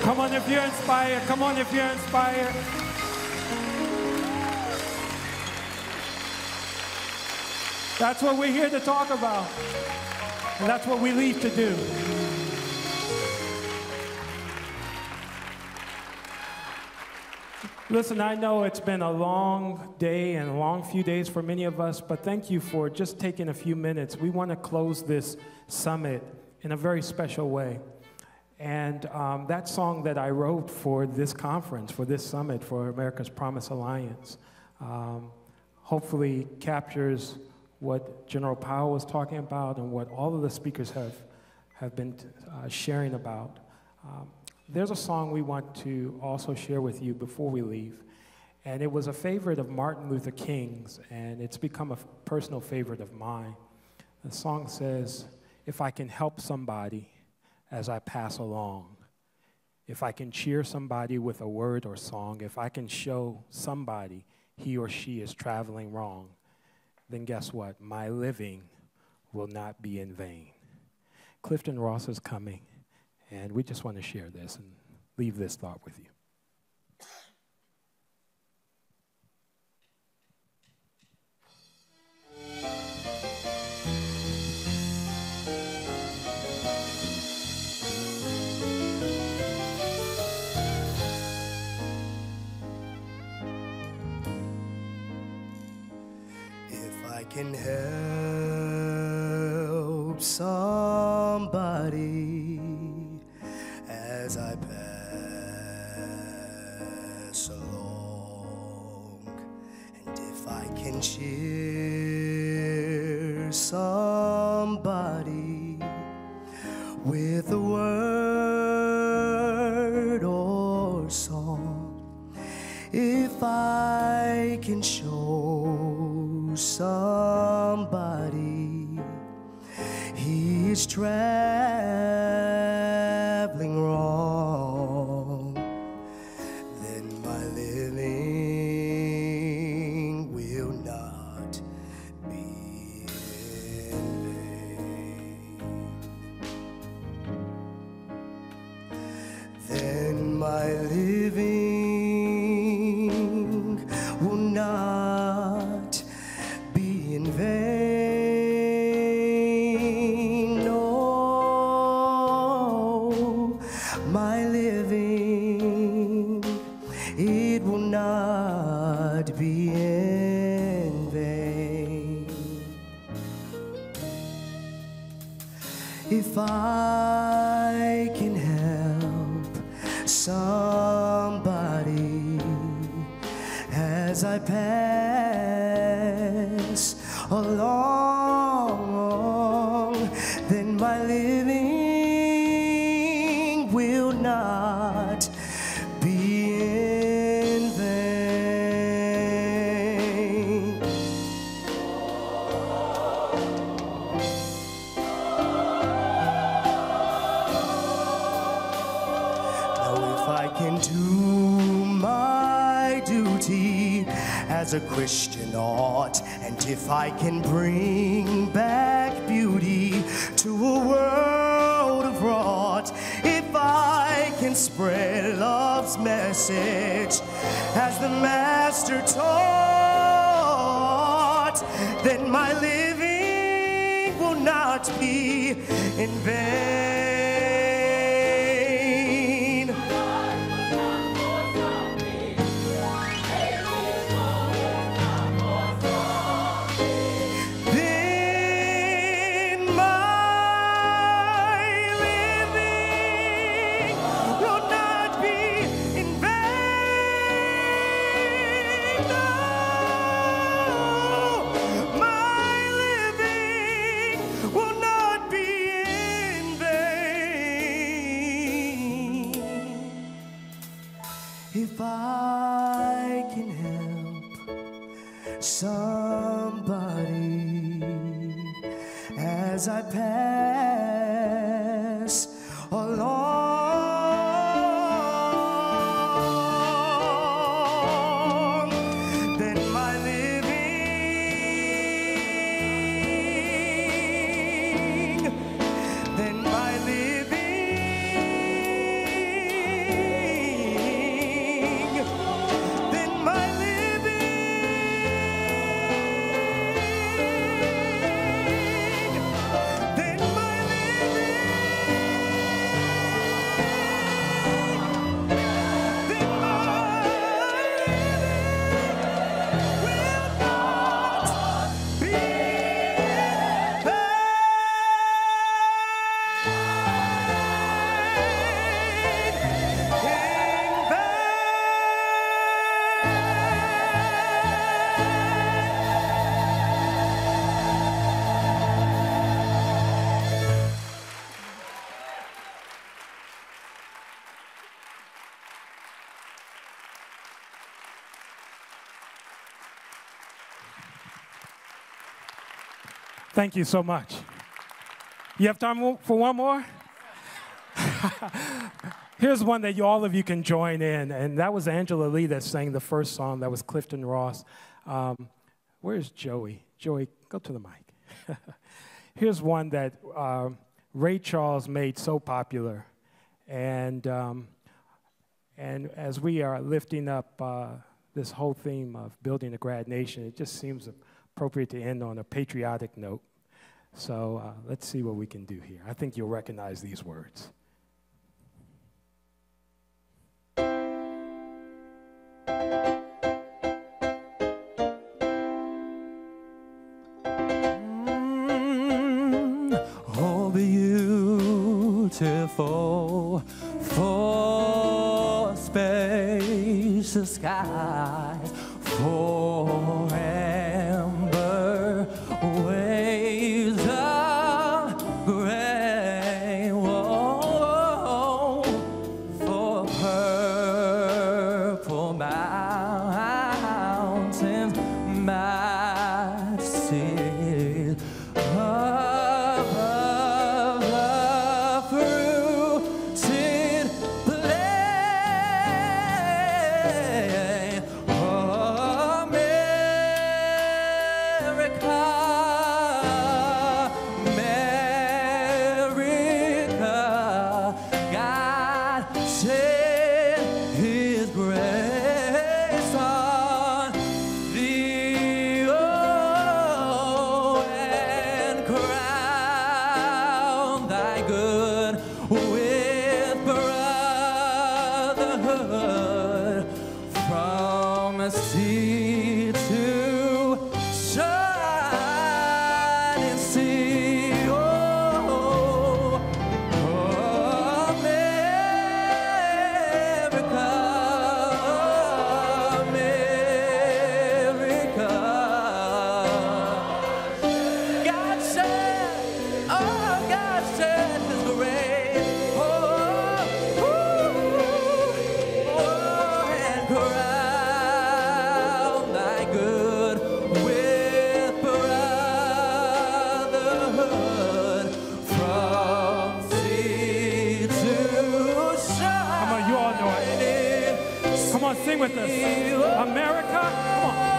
Come on if you're inspired. Come on if you're inspired. That's what we're here to talk about. And that's what we leave to do. Listen, I know it's been a long day and a long few days for many of us, but thank you for just taking a few minutes. We want to close this summit in a very special way. And that song that I wrote for this conference, for this summit, for America's Promise Alliance, hopefully captures what General Powell was talking about and what all of the speakers have been sharing about. There's a song we want to also share with you before we leave. And it was a favorite of Martin Luther King's, and it's become a personal favorite of mine. The song says, "If I can help somebody as I pass along, if I can cheer somebody with a word or song, if I can show somebody he or she is traveling wrong, then guess what? My living will not be in vain." Clifton Ross is coming, and we just want to share this and leave this thought with you. I can help somebody as I pass along, and if I can cheer somebody with a word or song, if I can show somebody he is traveling wrong, then my living will not be in vain. Then my living will not be in vain. No, my living, it will not be in vain. If I can help somebody as I pass my living will not be in vain. Now if I can do my duty as a Christian ought, and if I can bring back beauty to a world of rot, if I can spread love's message as the Master taught, then my living will not be in vain. If I can help somebody as I pass along, then my living, then my living Thank you so much. You have time for one more? Here's one that all of you can join in, and that was Angela Lee that sang the first song. That was Clifton Ross. Where's Joey? Joey, go to the mic. Here's one that Ray Charles made so popular, and as we are lifting up this whole theme of building a grad nation, it just seems appropriate to end on a patriotic note. So let's see what we can do here. I think you'll recognize these words. Oh, beautiful for spacious skies, for amber waves of gray, oh, for purple mountains, majesties above the fruited plain. Oh, with us. America, come on.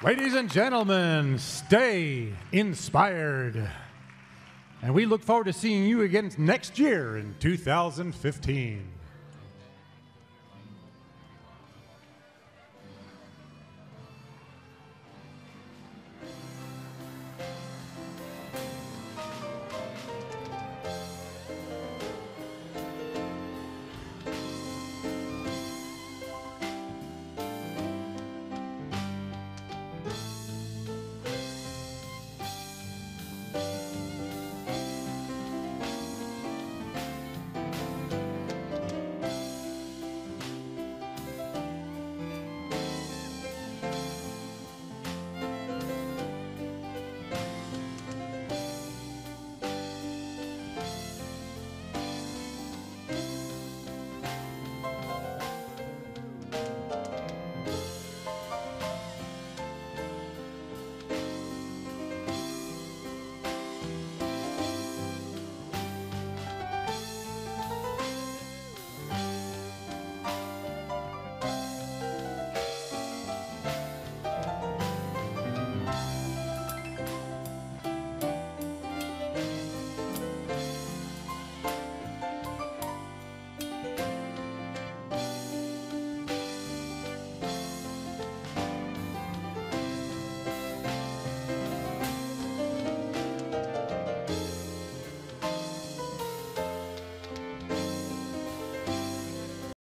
Ladies and gentlemen, stay inspired. And we look forward to seeing you again next year in 2015.